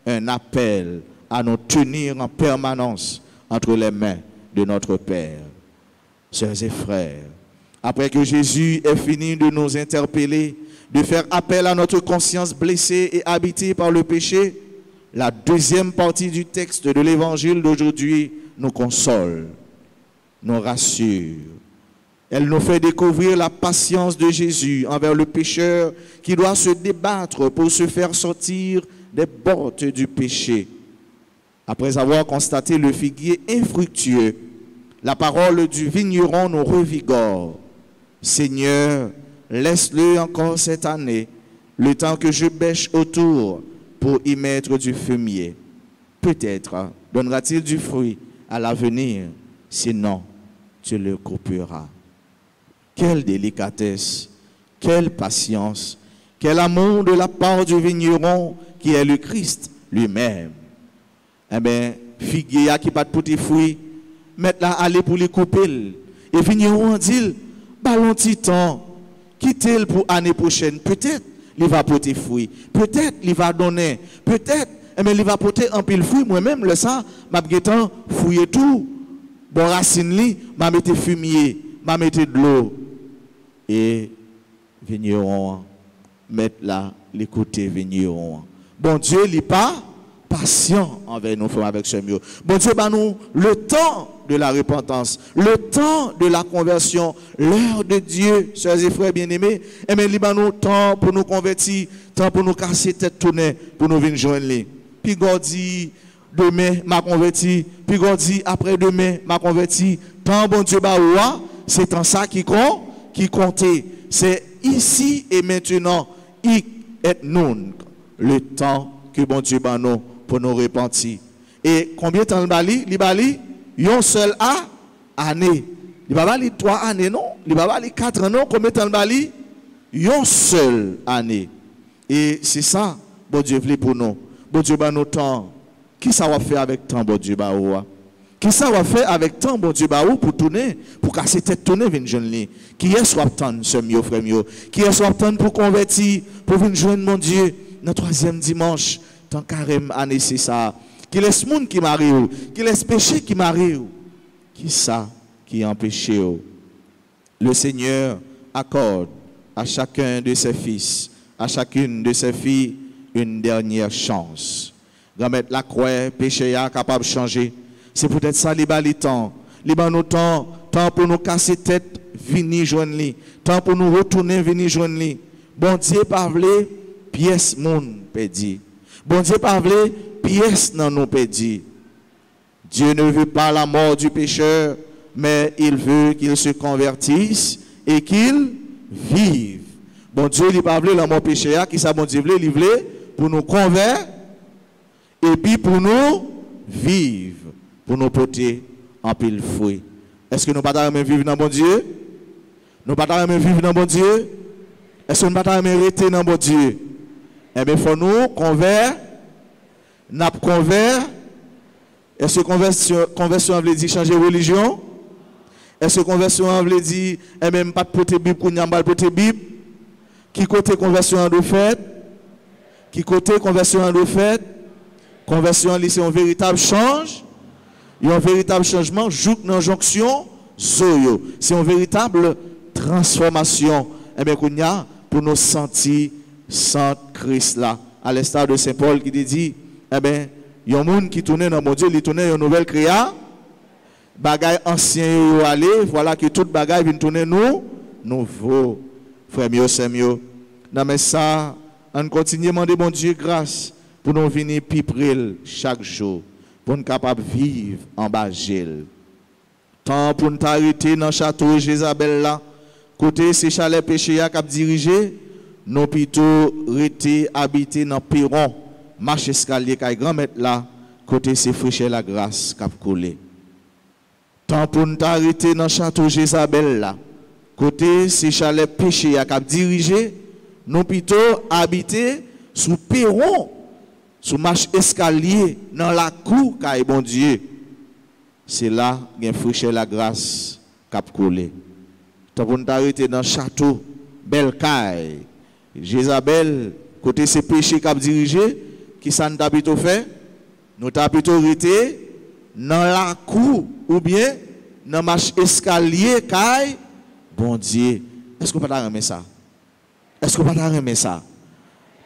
un appel à nous tenir en permanence entre les mains de notre Père. Sœurs et frères, après que Jésus ait fini de nous interpeller, de faire appel à notre conscience blessée et habitée par le péché, la deuxième partie du texte de l'évangile d'aujourd'hui nous console, nous rassure. Elle nous fait découvrir la patience de Jésus envers le pécheur qui doit se débattre pour se faire sortir des bottes du péché. Après avoir constaté le figuier infructueux, la parole du vigneron nous revigore. Seigneur, laisse-le encore cette année, le temps que je bêche autour pour y mettre du fumier. Peut-être donnera-t-il du fruit à l'avenir, sinon tu le couperas. Quelle délicatesse, quelle patience, quel amour de la part du vigneron qui est le Christ lui-même. Eh bien, figuier qui pas de petits fruits, mettre là aller pour les couper. Et vigneron dit, ballon petit temps, quittez-le pour l'année prochaine. Peut-être il va porter fruits, peut-être il va donner, peut-être il va porter un pile fruit. Moi-même, le ça, m'a guettant fouiller tout. Bon racine li, m'a mettre fumier, m'a mettre de l'eau. Et vigneron, mettre là, l'écouter vigneron. Bon Dieu, il n'est pas patient envers nous, frères avec ce mieux. Bon Dieu, bah nous le temps de la repentance, le temps de la conversion, l'heure de Dieu, sœurs et frères bien-aimés, et bien, il nous temps pour nous convertir, temps pour nous casser tête tournée, pour nous venir joindre lui. Puis God dit, demain, m'a converti, puis God dit, après-demain, m'a converti. Tant bon Dieu, bah c'est en ça qui comptait. C'est ici et maintenant, et nous, le temps que bon Dieu bah nous pour nous repentir. Et combien de temps il bali? Une seule année. Il va bali 3 années, non? Il va bali 4 ans, non? Combien de temps il bali? Une seule année. Et c'est ça, bon Dieu voulait pour nous. Bon Dieu bah nous temps. Qui ça va faire avec temps, bon Dieu bah ou? Qui ça va faire avec temps, bon Dieu bah ou pour tourner, pour casser tête tourner venir jeune li? Qui est soit temps, ce mieux frère mieux? Qui est soit temps pour convertir, pour venir joindre mon Dieu dans 3e dimanche, tant carême année c'est ça. Qui laisse monde qui marie, qui laisse péché qui marie, qui ça qui empêche. Le Seigneur accorde à chacun de ses fils, à chacune de ses filles une dernière chance. Remettre la croix, péché est capable de changer. C'est peut-être ça les temps. Les temps pour nous casser tête, venir joindre lui. Temps pour nous retourner, venir joindre lui. Bon Dieu parle, pièce moun pédi. Bon Dieu parle, pièce nan nous pédi. Dieu ne veut pas la mort du pécheur, mais il veut qu'il se convertisse et qu'il vive. Bon Dieu il parle la mort pécheur, qui ça bon Dieu veut livrer pour nous convertir et puis pour nous vivre, pour nous porter en pile fruit. Est-ce que nous ne pouvons pas vivre dans bon Dieu? Nous ne pouvons pas vivre dans bon Dieu? Est-ce que nous ne pouvons pas rester dans bon Dieu? Eh bien, il faut nous convertir. N'a convert. Est-ce que conversion veut dire changer religion? Est-ce que conversion veut dire même pas porter Bible qu'on n'a pas porter Bible? Qui côté conversion de fait? Qui côté conversion de fait? Conversion c'est un véritable change. Il y a un véritable changement, jouk dans jonction, zoyo. C'est une véritable transformation. Eh bien, pour nous sentir sans Christ là. À l'instar de Saint Paul qui dit, eh bien, il y a un monde qui tourne dans mon Dieu, il tourne une nouvelle créa. Bagay ancien yo aller, voilà que toute bagay vient tourner nous nouveau. Frère mieux, c'est mieux. Non mais ça, on continue à demander bon Dieu grâce pour nous venir pipril chaque jour, pour nous capables de vivre en bas gel. Tant pour nous arrêter dans le château Jézabel là, côté ces chalets péchés à cap dirigé, nous plutôt rester habiter dans perron, marche escalier kay grand maître là, côté ces fricher la grâce cap coller. Tant pour nous arrêter dans le château Jézabel là, côté ces chalets péchés à cap dirigé, nous plutôt habiter sous perron, sous marche escalier dans la cour kay bon Dieu. C'est là qu'il fricher la grâce cap coller. Tant pour nous arrêter dans le château belle caille Jézabel, côté ces péchés cap dirigé, qui ça nous t'a plutôt fait? Nous t'a plutôt été dans la cour ou bien dans marche escalier caille bon Dieu. Est-ce qu'on peut pas remettre ça? Est-ce qu'on peut pas remettre ça?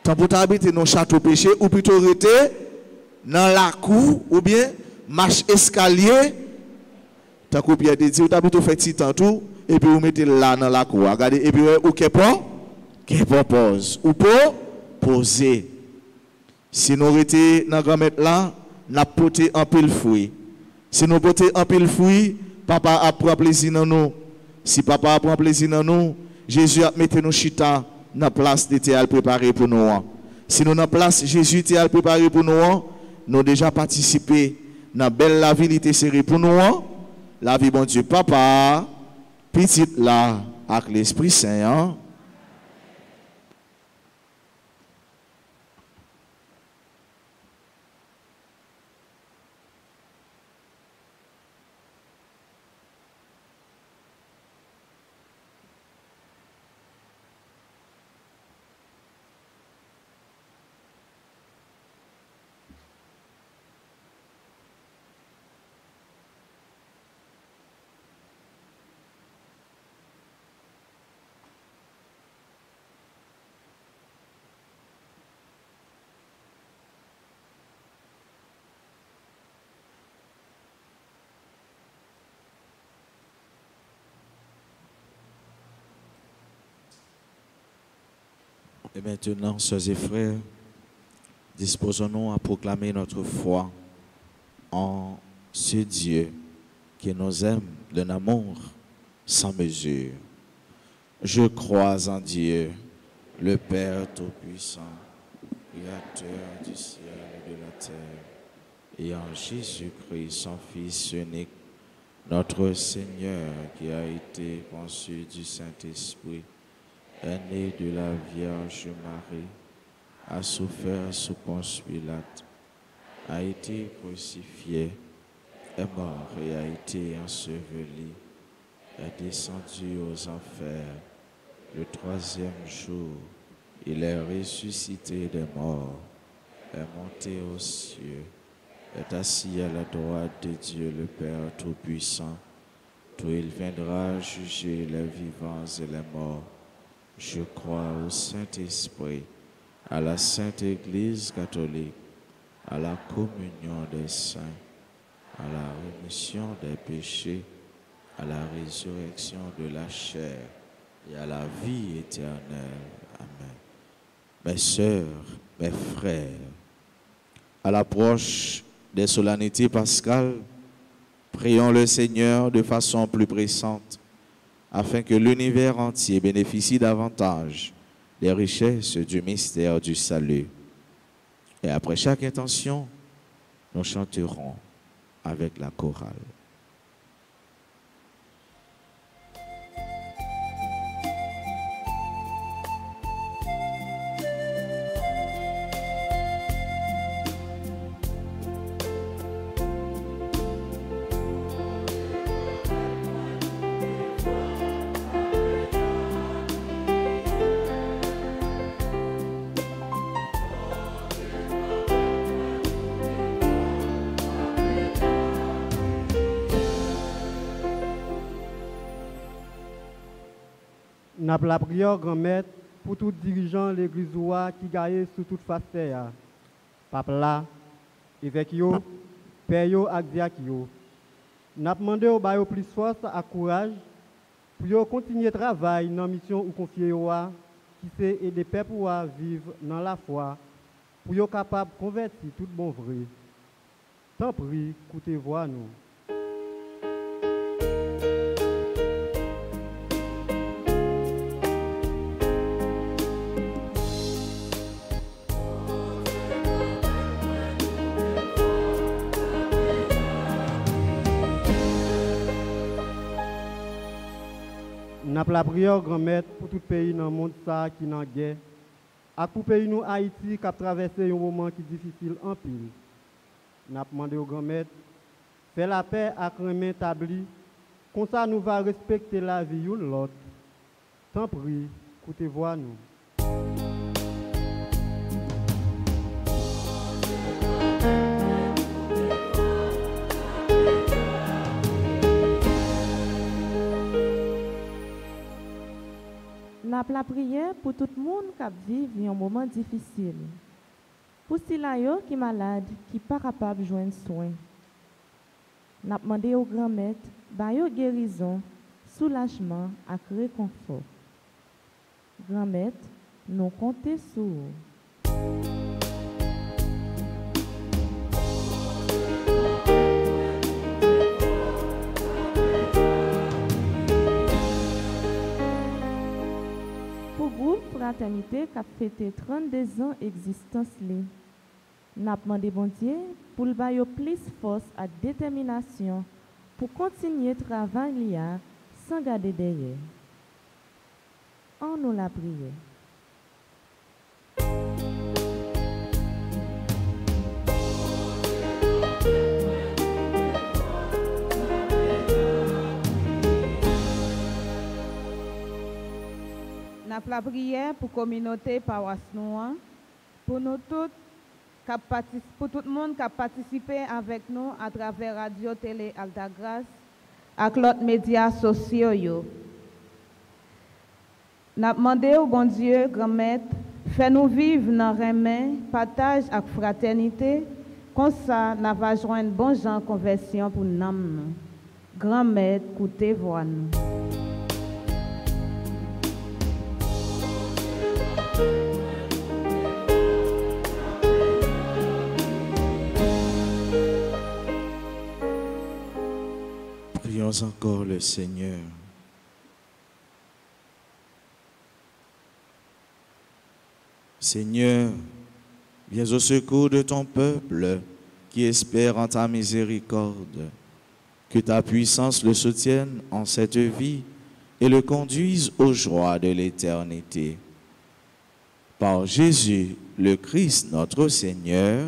Tant pour t'habiter dans château péché ou plutôt rester dans la cour ou bien marche escalier tant que Pierre te dit ou t'as plutôt fait petit temps tout et puis vous mettez là dans la cour regardez et puis ou qu'est pas pose ou pour poser si nous étions dans grand maître là n'a porté un pile fruit si nous porter un pile fruit papa a prend plaisir dans nous si papa a prend plaisir dans nous Jésus a mis nos chita dans place de théâtre préparé pour nous si nous dans place Jésus théâtre préparé pour nous nous déjà participé dans belle la vie était serrée pour nous la vie bon Dieu papa petite là avec l'Esprit Saint Et maintenant, sœurs et frères, disposons-nous à proclamer notre foi en ce Dieu qui nous aime d'un amour sans mesure. Je crois en Dieu, le Père Tout-Puissant, Créateur du ciel et de la terre, et en Jésus-Christ, son Fils unique, notre Seigneur, qui a été conçu du Saint-Esprit, est né de la Vierge Marie, a souffert sous Ponce Pilate, a été crucifié, est mort et a été enseveli, est descendu aux enfers. Le troisième jour, il est ressuscité des morts, est monté aux cieux, est assis à la droite de Dieu le Père Tout-Puissant, d'où il viendra juger les vivants et les morts. Je crois au Saint-Esprit, à la Sainte Église catholique, à la communion des saints, à la rémission des péchés, à la résurrection de la chair et à la vie éternelle. Amen. Mes sœurs, mes frères, à l'approche des solennités pascales, prions le Seigneur de façon plus pressante, afin que l'univers entier bénéficie davantage des richesses du mystère du salut. Et après chaque intention, nous chanterons avec la chorale. N'a la prière grand maître pour tout dirigeant l'église qui gagne sous toute face terre. Pape là, évêque yo, père yo ak diacre yo. N'a demandé au bail plus force et courage pour yo continuer travail dans mission ou confier yo qui c'est aider peuple à vivre dans la foi pour yo capable convertir tout bon vrai. Tant pis, écoutez voix nous. N'a la prière grand maître pour tout pays dans le monde ça qui n'a guerre. À tout pays nous Haïti qui a traversé un moment qui est difficile en pile. N'a demandé au grand maître faire la paix à remet établi. Comme ça nous va respecter la vie de l'autre. Tant pis, écoutez voix nous. N'a la prière pour tout le monde qui vit un moment difficile. Pour ceux qui sont malades, qui ne sont pas capables de joindre soin. N'a demandé au grand maître, guérison, soulagement et réconfort. Grand maître, nous comptons sur vous. Fraternité qui a fêté 32 ans d'existence. Nous avons demandé bon Dieu pour le bailler plus force et détermination pour continuer le travail sans garder derrière. On nous la prière. La prière pour la communauté paroisse noire, pour nous tous, pour tout le monde qui a participé avec nous à travers Radio Télé Alta Grâce et l'autre médias sociaux. Nous avons demandé au bon Dieu, grand maître, fais-nous vivre dans le remède, partage et fraternité, comme ça nous allons joindre bon gens conversion pour nous. Grand maître, écoutez voix nous. Prions encore le Seigneur. Seigneur, viens au secours de ton peuple qui espère en ta miséricorde. Que ta puissance le soutienne en cette vie et le conduise aux joies de l'éternité. Par Jésus, le Christ, notre Seigneur.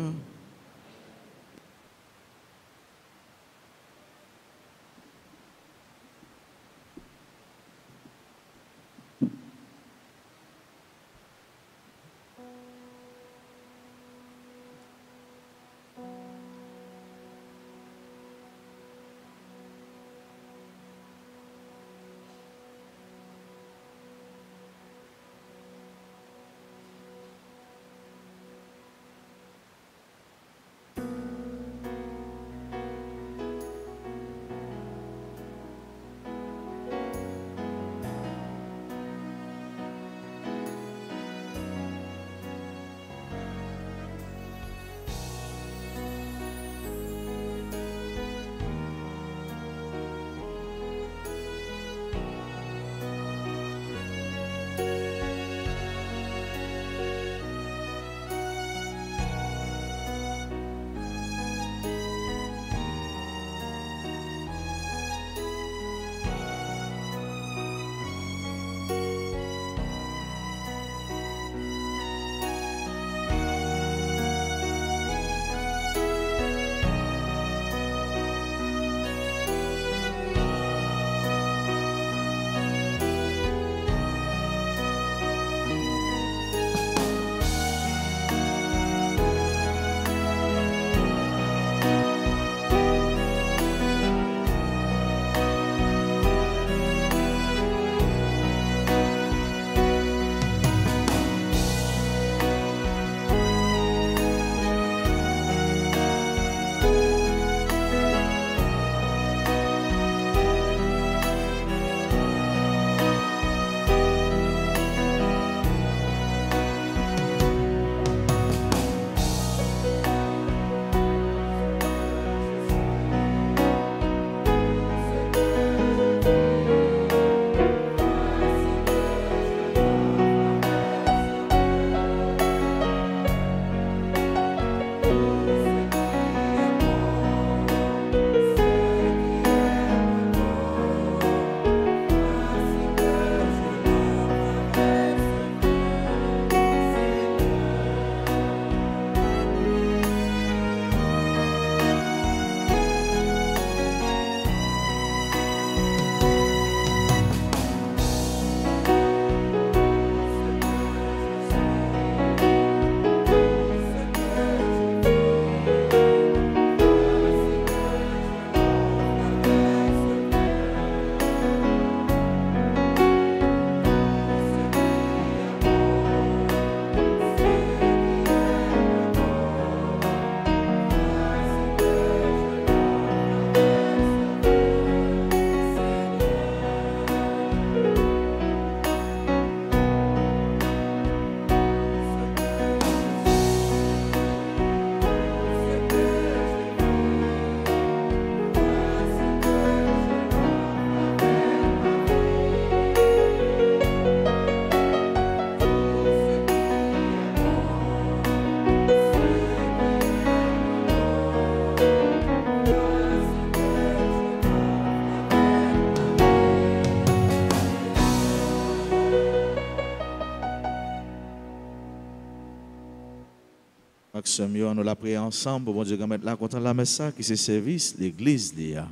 Action mieux, nous la prions ensemble. Bon Dieu, mettre là contre la messe qui c'est service, l'église d'IA.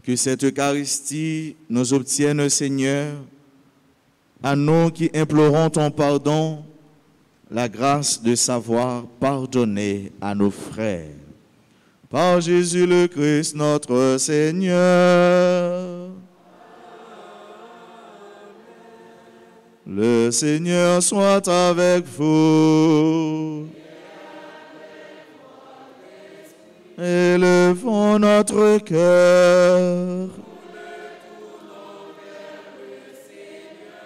Que cette Eucharistie nous obtienne, Seigneur, à nous qui implorons ton pardon, la grâce de savoir pardonner à nos frères. Par Jésus le Christ, notre Seigneur. Le Seigneur soit avec vous. Élevons notre cœur.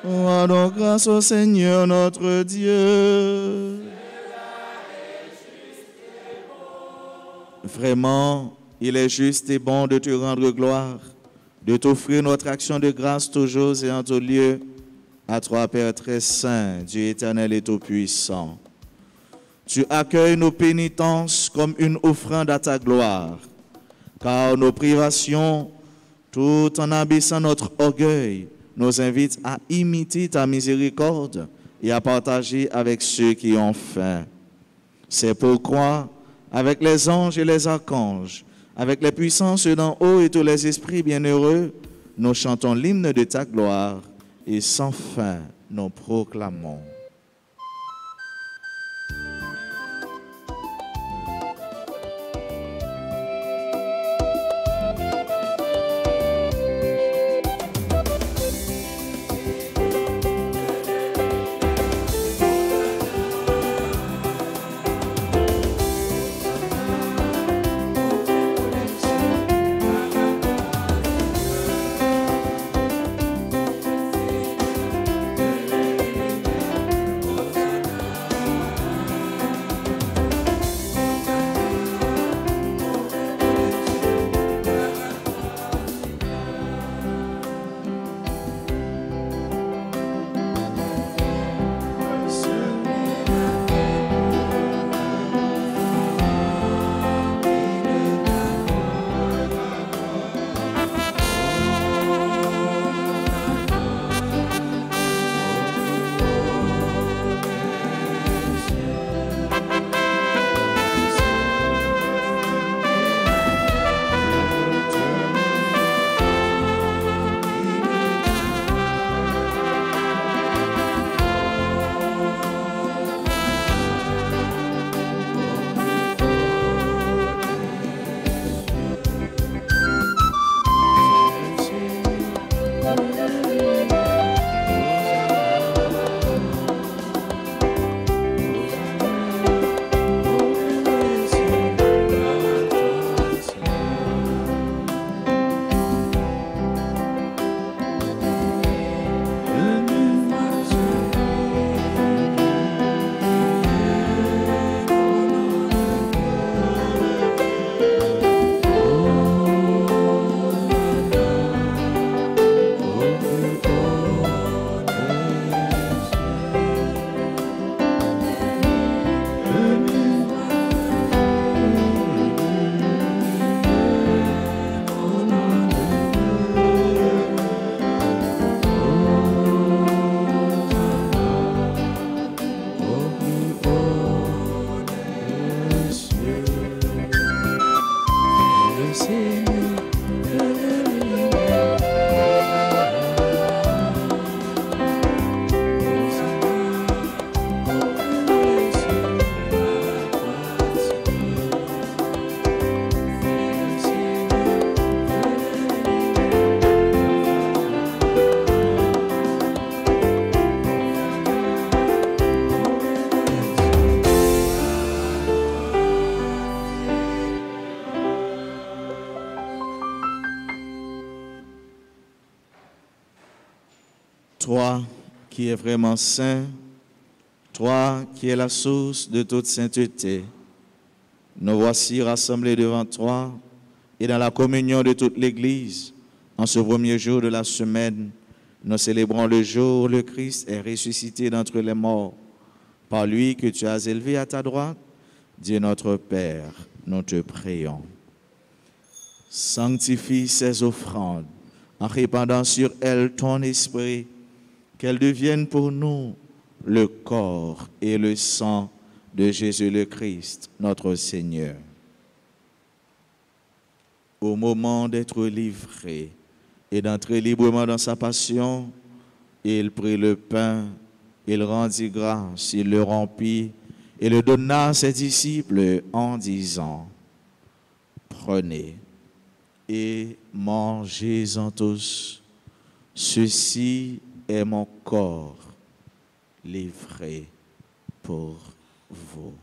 Rendons grâce au Seigneur notre Dieu. Vraiment, il est juste et bon de te rendre gloire, de t'offrir notre action de grâce toujours et en tout lieu, à toi, Père très saint, Dieu éternel et tout-puissant. Tu accueilles nos pénitences comme une offrande à ta gloire, car nos privations, tout en abaissant notre orgueil, nous invitent à imiter ta miséricorde et à partager avec ceux qui ont faim. C'est pourquoi, avec les anges et les archanges, avec les puissances d'en haut et tous les esprits bienheureux, nous chantons l'hymne de ta gloire et sans fin nous proclamons. Toi qui es vraiment saint, toi qui es la source de toute sainteté, nous voici rassemblés devant toi et dans la communion de toute l'Église. En ce premier jour de la semaine, nous célébrons le jour où le Christ est ressuscité d'entre les morts. Par lui que tu as élevé à ta droite, Dieu notre Père, nous te prions. Sanctifie ces offrandes en répandant sur elles ton esprit, qu'elles deviennent pour nous le corps et le sang de Jésus le Christ, notre Seigneur. Au moment d'être livré et d'entrer librement dans sa passion, il prit le pain, il rendit grâce, il le rompit et le donna à ses disciples en disant, « Prenez et mangez-en tous, ceci est mon corps livré pour vous. »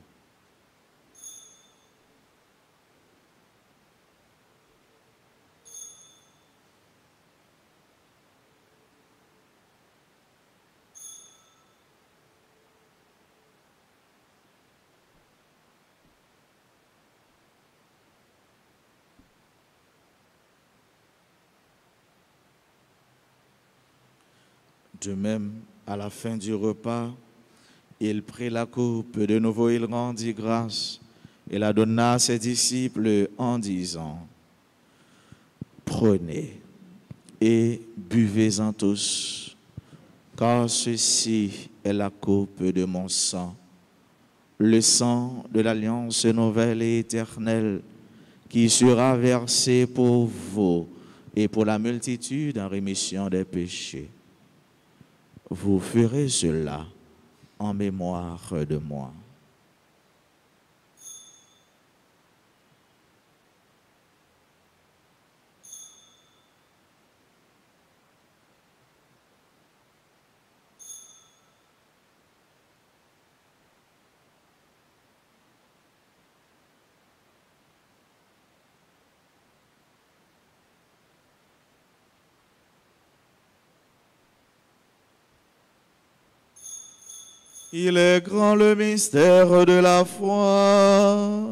De même, à la fin du repas, il prit la coupe, de nouveau il rendit grâce et la donna à ses disciples en disant, « Prenez et buvez-en tous, car ceci est la coupe de mon sang, le sang de l'alliance nouvelle et éternelle qui sera versé pour vous et pour la multitude en rémission des péchés. Vous ferez cela en mémoire de moi. » Il est grand le mystère de la foi.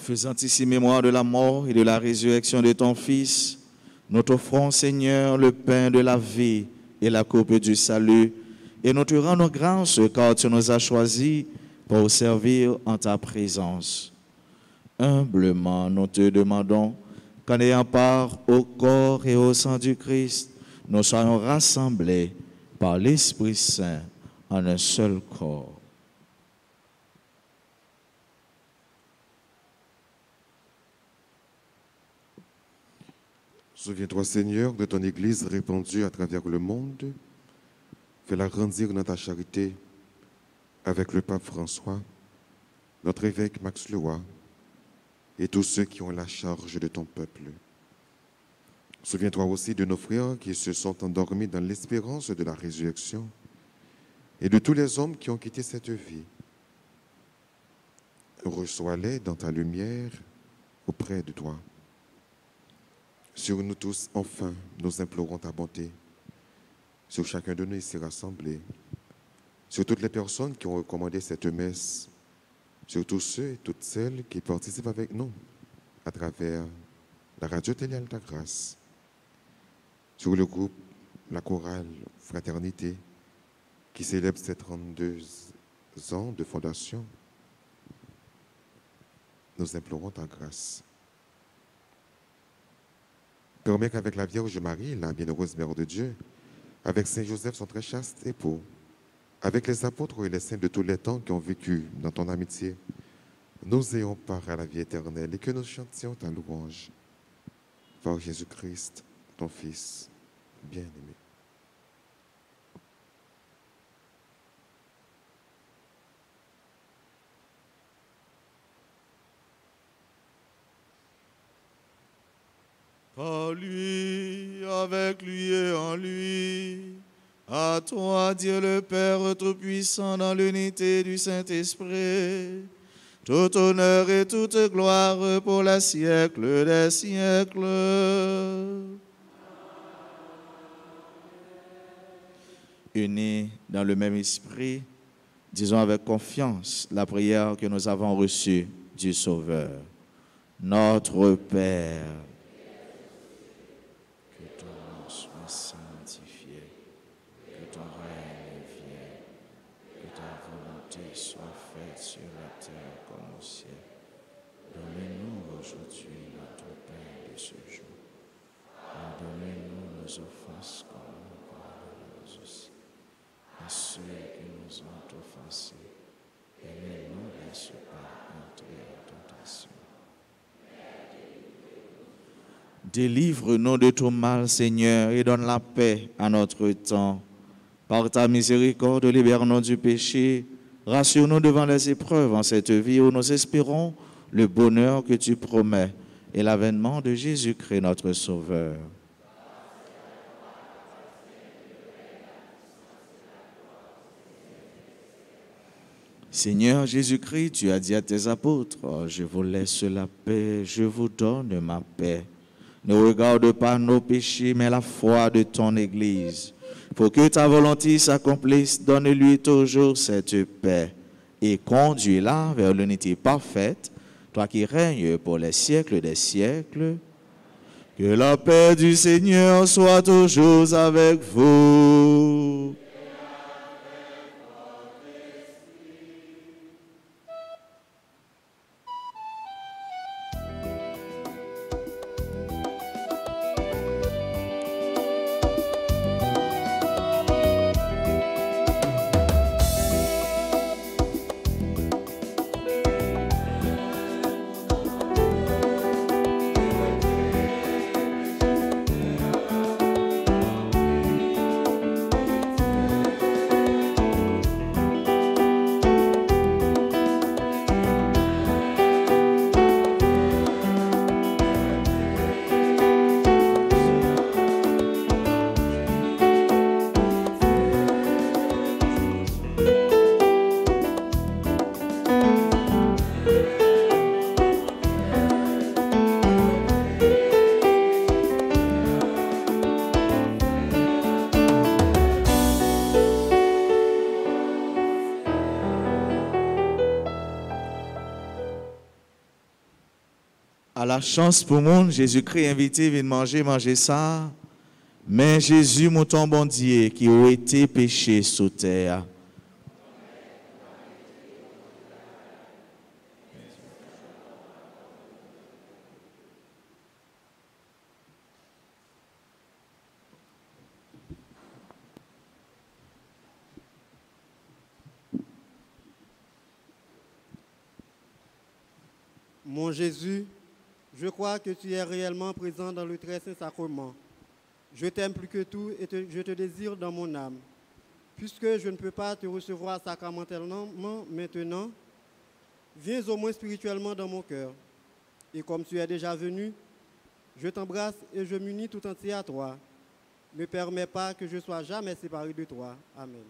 Faisant ici mémoire de la mort et de la résurrection de ton Fils, nous t'offrons, Seigneur, le pain de la vie et la coupe du salut, et nous te rendons grâce car tu nous as choisis pour servir en ta présence. Humblement, nous te demandons qu'en ayant part au corps et au sang du Christ, nous soyons rassemblés par l'Esprit Saint en un seul corps. Souviens-toi, Seigneur, de ton Église répandue à travers le monde. Fais-la grandir dans ta charité avec le pape François, notre évêque Max Leroy et tous ceux qui ont la charge de ton peuple. Souviens-toi aussi de nos frères qui se sont endormis dans l'espérance de la résurrection et de tous les hommes qui ont quitté cette vie. Reçois-les dans ta lumière auprès de toi. Sur nous tous, enfin, nous implorons ta bonté. Sur chacun de nous ici rassemblés, sur toutes les personnes qui ont recommandé cette messe, sur tous ceux et toutes celles qui participent avec nous à travers la radio-télé Alta Grâce, sur le groupe La Chorale Fraternité qui célèbre ses 32 ans de fondation. Nous implorons ta grâce. Permets qu'avec la Vierge Marie, la bienheureuse Mère de Dieu, avec Saint Joseph, son très chaste époux, avec les apôtres et les saints de tous les temps qui ont vécu dans ton amitié, nous ayons part à la vie éternelle et que nous chantions ta louange par Jésus-Christ, ton Fils bien-aimé. Par lui, avec lui et en lui, à toi, Dieu le Père Tout-Puissant, dans l'unité du Saint-Esprit, tout honneur et toute gloire pour les siècles des siècles. Unis dans le même esprit, disons avec confiance la prière que nous avons reçue du Sauveur. Notre Père, que ton nom soit sanctifié, que ton règne vienne, que ta volonté soit faite sur la terre comme au ciel. Donne-nous aujourd'hui notre pain de ce jour. Pardonnez-nous nos offenses comme nous pardonnons aussi à ceux qui nous ont offensés, et ne nous laisse pas entrer en tentation. Délivre-nous de tout mal, Seigneur, et donne la paix à notre temps. Par ta miséricorde, libère-nous du péché. Rassure-nous devant les épreuves en cette vie où nous espérons le bonheur que tu promets et l'avènement de Jésus-Christ, notre Sauveur. Seigneur Jésus-Christ, tu as dit à tes apôtres, « Je vous laisse la paix, je vous donne ma paix. » Ne regarde pas nos péchés, mais la foi de ton Église. Pour que ta volonté s'accomplisse, donne-lui toujours cette paix et conduis-la vers l'unité parfaite, toi qui règnes pour les siècles des siècles. Que la paix du Seigneur soit toujours avec vous. À la chance pour monde, Jésus-Christ invité, vient manger ça. Mais Jésus, mon ton bon Dieu, qui a été péché sous terre. Mon Jésus, je crois que tu es réellement présent dans le très saint sacrement. Je t'aime plus que tout et je te désire dans mon âme. Puisque je ne peux pas te recevoir sacramentellement maintenant, viens au moins spirituellement dans mon cœur. Et comme tu es déjà venu, je t'embrasse et je m'unis tout entier à toi. Ne permets pas que je sois jamais séparé de toi. Amen.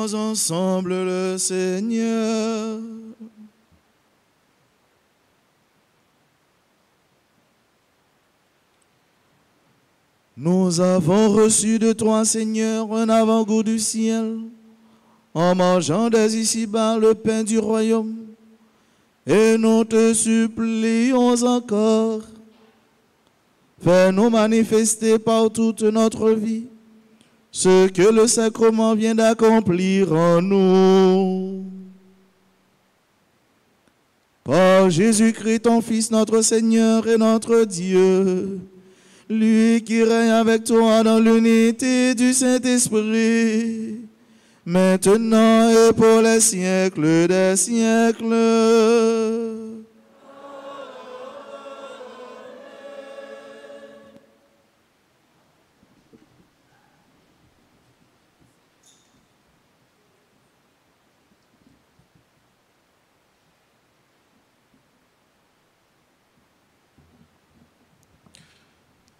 Prions ensemble le Seigneur. Nous avons reçu de toi, Seigneur, un avant-goût du ciel, en mangeant dès ici-bas le pain du royaume. Et nous te supplions encore, fais-nous manifester par toute notre vie ce que le sacrement vient d'accomplir en nous. Par Jésus-Christ, ton Fils, notre Seigneur et notre Dieu, lui qui règne avec toi dans l'unité du Saint-Esprit, maintenant et pour les siècles des siècles.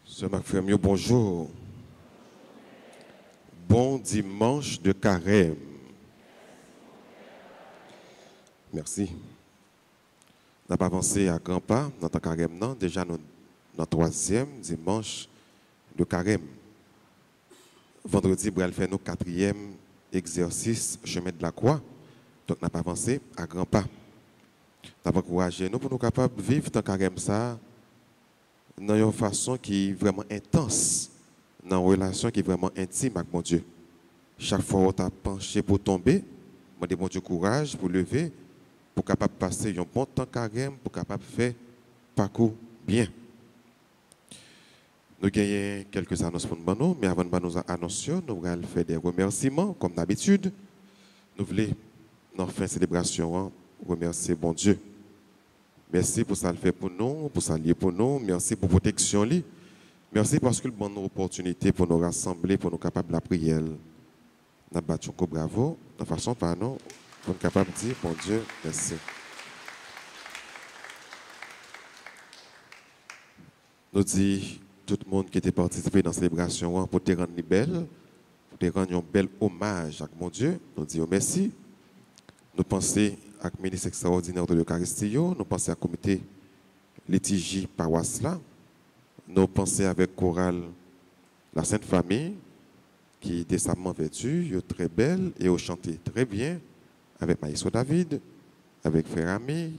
Sœur Macfremio, bonjour. Bon dimanche de carême. Merci. On n'a pas avancé à grands pas dans notre carême, non? Déjà, notre troisième dimanche de carême. Vendredi, on faire nos quatrième exercice, chemin de la croix. Donc, on n'a pas avancé à grands pas. On n'a encouragé nous pour nous capables de vivre dans le carême ça dans une façon qui est vraiment intense, dans une relation qui est vraiment intime avec mon Dieu. Chaque fois où tu as penché pour tomber, je demande mon Dieu courage pour lever, pour capable passer un bon temps carême, pour capable faire parcours bien. Nous gagnons quelques annonces pour nous, mais avant de nous annoncer, nous allons faire des remerciements, comme d'habitude. Nous voulons, dans la fin de célébration, remercier bon Dieu. Merci pour ça le fait pour nous, pour ça lier pour nous. Merci pour protection. Merci parce que le bon opportunité pour nous rassembler, pour nous capables de la prière. Nous battons bravo. De façon par nous, pour nous capables de dire, bon Dieu, merci. Nous disons tout le monde qui était participé dans la célébration pour te rendre belle, pour te rendre un bel hommage à mon Dieu. Nous disons merci. Nous pensons à le ministre extraordinaire de l'Eucharistie, nous pensons à la comité liturgie paroisse là, nous pensons avec chorale la Sainte Famille qui est décemment vêtue, très belle et au chanté très bien avec Maïso David, avec Frère Ami.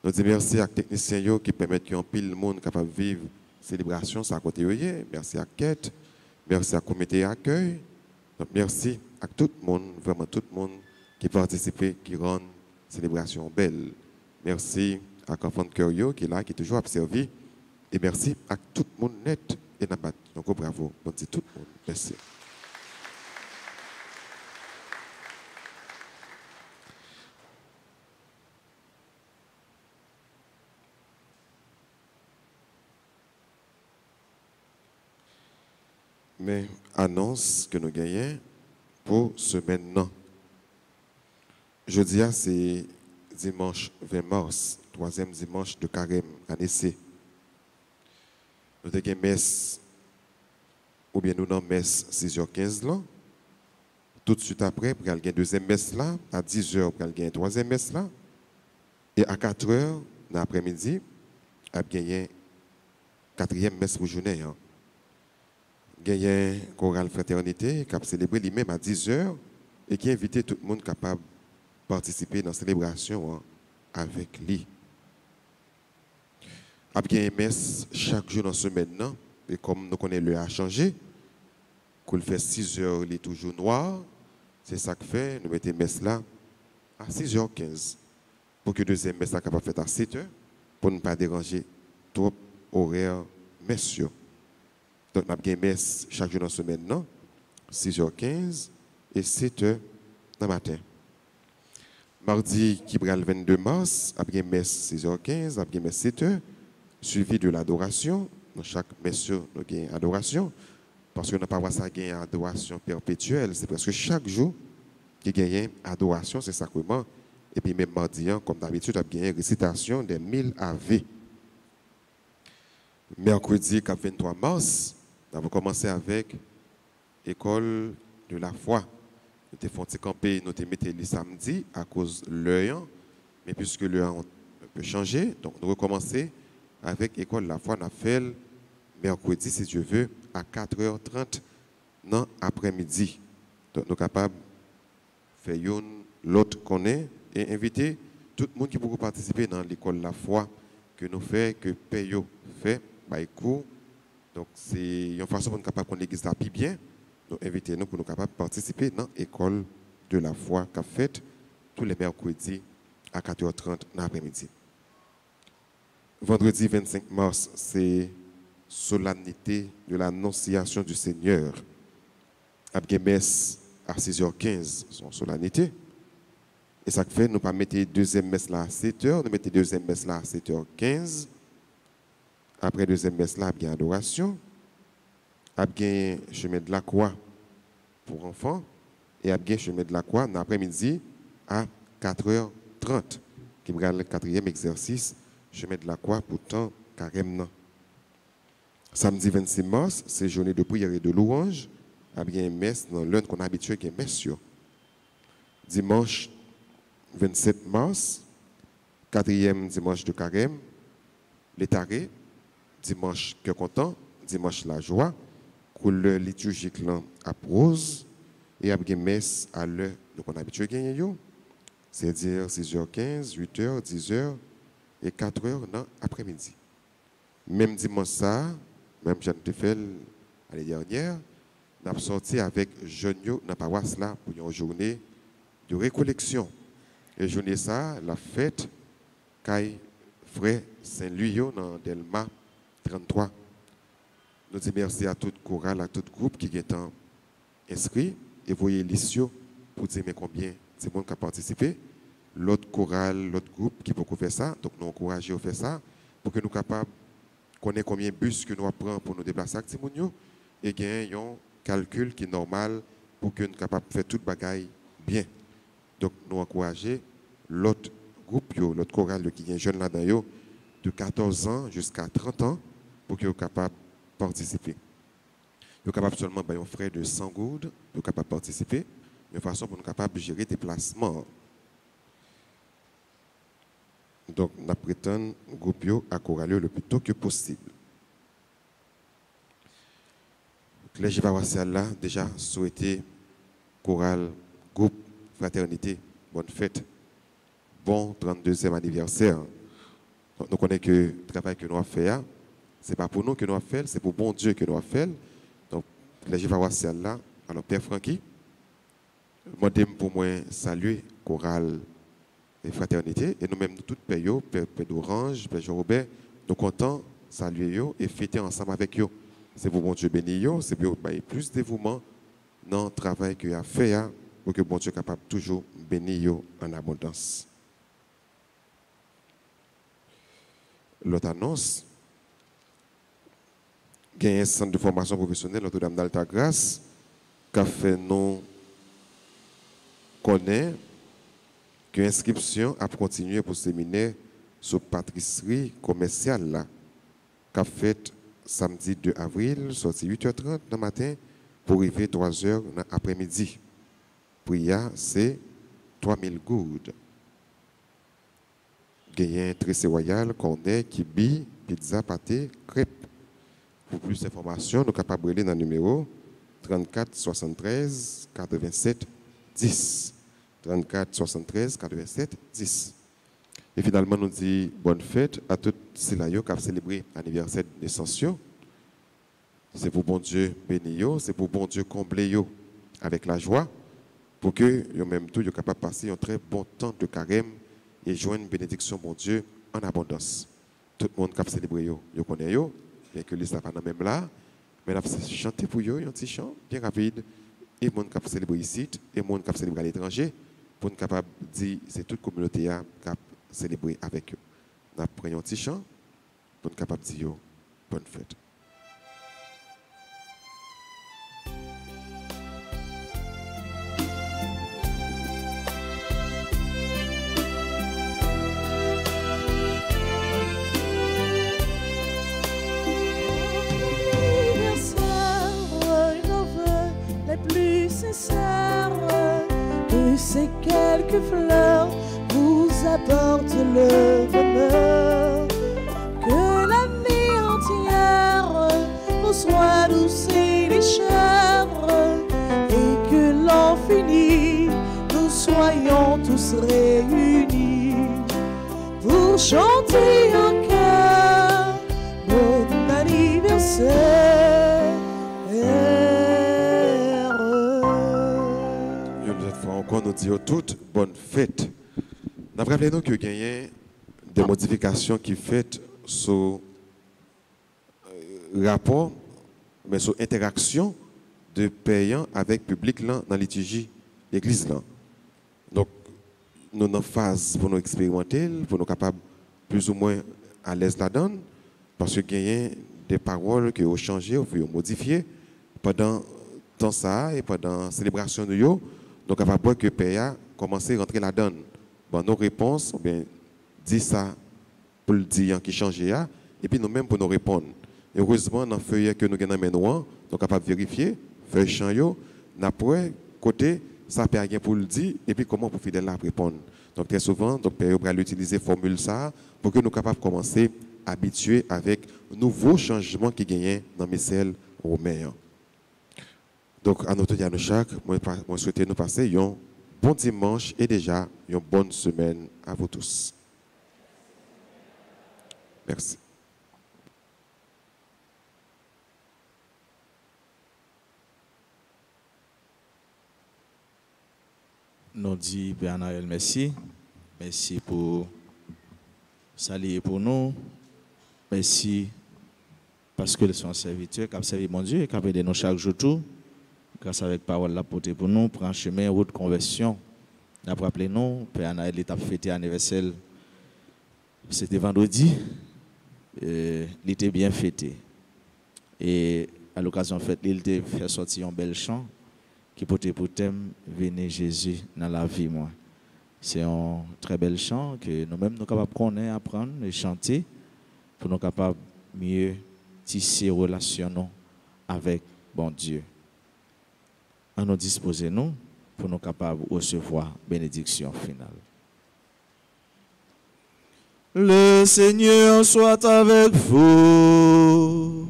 Nous disons merci à les techniciens qui permettent qu'il y ait pile de monde capable de vivre la célébration à côté de. Merci à Kate, merci à la comité accueil. Donc merci à tout le monde, vraiment tout le monde qui participe, qui rend célébration belle. Merci à l'enfant de cœur qui est là, qui est toujours observé. Et merci à tout le monde net et nabat. Donc bravo. Bon Dieu, tout le monde. Merci. Mais annonce que nous gagnons pour ce maintenant. Jeudi, c'est dimanche 20 mars, troisième dimanche de carême, année C. Nous avons une messe, ou bien nous avons messe 6h15 là. Tout de suite après, nous avons une deuxième messe là. À 10h, nous avons une troisième messe là. Et à 4h, dans l'après-midi, nous avons une quatrième messe pour journée. Nous avons une chorale fraternité qui a célébré lui-même à 10h et qui a invité tout le monde capable participer dans la célébration avec lui. Il y a une messe chaque jour dans la semaine, et comme nous connaissons l'heure a changé, qu'on fait 6 heures, il est toujours noir, c'est ça que fait, nous mettons messe là à 6h15, pour que la deuxième messe soit capable de faire à 7h, pour ne pas déranger trop horaire messieurs. Donc, nous avons une messe chaque jour dans la semaine, 6h15 et 7h dans le matin. Mardi, qui est le 22 mars, après une messe 6h15, après une messe 7h, suivi de l'adoration. Dans chaque messe, nous avons une adoration. Parce que nous n'avons pas ça une adoration perpétuelle. C'est parce que chaque jour, il y a une adoration, c'est sacrement. Et puis même mardi, comme d'habitude, nous avons une récitation des 1000 Ave. Mercredi, 23 mars, nous avons commencé avec l'école de la foi. Nous avons fait camper, nous avons mis les samedis à cause de l'heure. Mais puisque l'heure peut changer, donc nous recommencer avec l'école la foi. Nous avons fait mercredi, si Dieu veut, à 4h30 dans l'après-midi. Donc nous sommes capables de faire l'autre qu'on est et inviter tout le monde qui peut participer dans l'école la foi que nous faisons, que Payo fait, by cours. Donc c'est une façon pour nous capables de l'église la bien. Nous invitons nous pour nous capables de participer dans l'école de la foi qu'a fait tous les mercredis à 4h30 dans l'après-midi. Vendredi 25 mars, c'est solennité de l'Annonciation du Seigneur. Après messe à 6h15, son solennité. Et ça fait, nous pas mettre deuxième messe là à 7h, nous mettons deuxième messe là à 7h15. Après deuxième messe là, il y a adoration. Il y a chemin de la croix pour enfants. Et il y a chemin de la croix dans l'après-midi à 4h30. Qui est le quatrième exercice, chemin de la croix pour temps carême. Samedi 26 mars, c'est journée de prière et de louange. Il y a une messe dans l'un qu'on a habitué qui est messe. Dimanche 27 mars, quatrième dimanche de carême, les tarés, dimanche cœur content, dimanche la joie, couleur liturgique là à prose, et après messe à l'heure qu'on a habitué à gagner, c'est-à-dire 6h15, 8h, 10h et 4h dans l'après-midi. Même dimanche ça, même Jean Tefel l'année dernière, nous avons sorti avec Jeunio dans la paroisse là pour une journée de récollection. Et journée ça, la fête, Kai Frère Saint-Louis dans Delma 33. Nous disons merci à toute chorale, à tout groupe qui est inscrit. Et voyez l'issue pour dire mais combien de monde qui a participé. L'autre chorale, l'autre groupe qui peut faire ça. Donc nous encourageons à faire ça pour que nous soyons capables de connaître combien de bus que nous apprenons pour nous déplacer avec Timonio. Et gagner un calcul qui est normal pour que nous soyons capables de faire toute bagaille bien. Donc nous encourageons l'autre groupe, l'autre chorale qui est jeune là-dedans, de 14 ans jusqu'à 30 ans, pour qu'ils soient capables de participer. Ils sont capables seulement de frais de 100 gourdes, ils sont capables de participer, de façon pour nous capables de gérer des déplacements. Donc, nous prétendons le groupe à Coralio le plus tôt que possible. Les paroissiales là, déjà souhaité chorale, groupe, fraternité, bonne fête, bon 32e anniversaire. Donc, nous connaissons que le travail que nous avons fait, ce n'est pas pour nous que nous avons fait, c'est pour bon Dieu que nous avons fait. Donc, les paroissiales là, alors Père Francky, moi, pour moi, saluer chorale et fraternité, et nous-mêmes, nous tous payons, Père d'Orange, Père Jean-Robert, nous comptons saluer et fêter ensemble avec eux. C'est pour bon Dieu bénir, c'est pour plus de dévouement dans le travail qu'il a fait, pour que bon Dieu soit capable toujours bénir en abondance. L'autre annonce, il y a un centre de formation professionnelle, Notre-Dame d'Altagrace, qui a fait nous connaître que l'inscription a continué pour le séminaire sur pâtisserie commerciale là, qui a fait samedi 2 avril, sorti 8h30 dans le matin pour arriver 3h dans l'après-midi. Priya, c'est 3000 gourdes. Gagnant tressé royal, cornet, kibi, pizza, pâté, crêpes. Pour plus d'informations, nous sommes capables de aller dans le numéro 34 73 87 10. 34 73 87 10. Et finalement, nous disons bonne fête à tous ceux qui ont célébré l'anniversaire de naissance. C'est pour bon Dieu bénir, c'est pour bon Dieu combler avec la joie, pour que en même temps, soient capables de passer un très bon temps de carême et joindre une bénédiction, bon Dieu, en abondance. Tout le monde qui a célébré, vous connaissez, bien que les pas même là, mais on a chanté pour eux, un petit chant bien rapide, et le monde qui a célébré ici, et le monde qui a célébré à l'étranger, pour être capable de dire c'est toute communauté qui a célébré avec eux. Nous prenons un petit chant pour être capable de dire bonne fête. Anniversaire, nos vœux les plus sincères. chaque fleur vous apporte le bonheur. Que la vie entière vous soit douce et légère, et que l'an fini, nous soyons tous réunis pour chanter en chœur bon anniversaire. Une fois encore, nous disons toutes bonne fête. Nous rappelons que il y a des modifications qui faites sur rapport, mais sur interaction de payants avec le public là, dans la liturgie, l'église là. Donc, nous sommes en phase pour nous expérimenter, pour nous capables plus ou moins à l'aise là-dedans, parce qu'il y a des paroles qui ont changé, qui ont modifié pendant le temps ça et pendant la célébration de yo. Donc, on va voir que Paya commence à rentrer là-dedans. Bon, nos réponses, bien, dit ça pour le dire qui change, et puis nous-mêmes pour nous répondre. Et heureusement, dans le feuillet que nous avons maintenant, nous sommes capables de vérifier, feuille change, après, côté, ça peut rien pour le dire, et puis comment pour fidèle là répondre. Donc, très souvent, donc, Paya va utiliser formule ça pour que nous soyons capables de commencer à habituer avec nouveaux changements qui gagnent dans mes selles romains. Donc, à notre diable chaque, moi souhaite nous passer un bon dimanche et déjà une bonne semaine à vous tous. Merci. Nous disons, Père Noël, merci. Merci pour saluer pour nous. Merci parce que sont serviteurs qui ont servi mon Dieu et qui ont aidé nous chaque jour tout. Grâce à la parole la portée pour nous, prendre chemin, route de conversion. Nous avons rappelé nous, Père Noël, il a fêté anniversaire. C'était vendredi. Il était bien fêté. Et à l'occasion de fête, il a fait sortir un bel chant qui portait pour thème Venez Jésus dans la vie, moi. C'est un très bel chant que nous-mêmes nous sommes capables de connaître, apprendre et chanter pour nous capables mieux tisser relation avec bon Dieu. À nous disposer nous pour nous capables de recevoir bénédiction finale. Le Seigneur soit avec vous.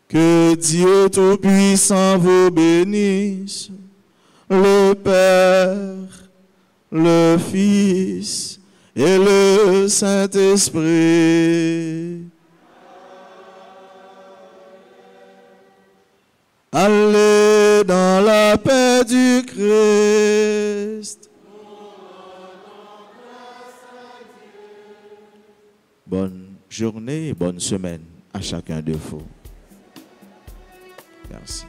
Que Dieu Tout-Puissant vous bénisse, le Père, le Fils et le Saint-Esprit. Allez dans la paix du Christ. Bonne journée et bonne semaine à chacun de vous. Merci.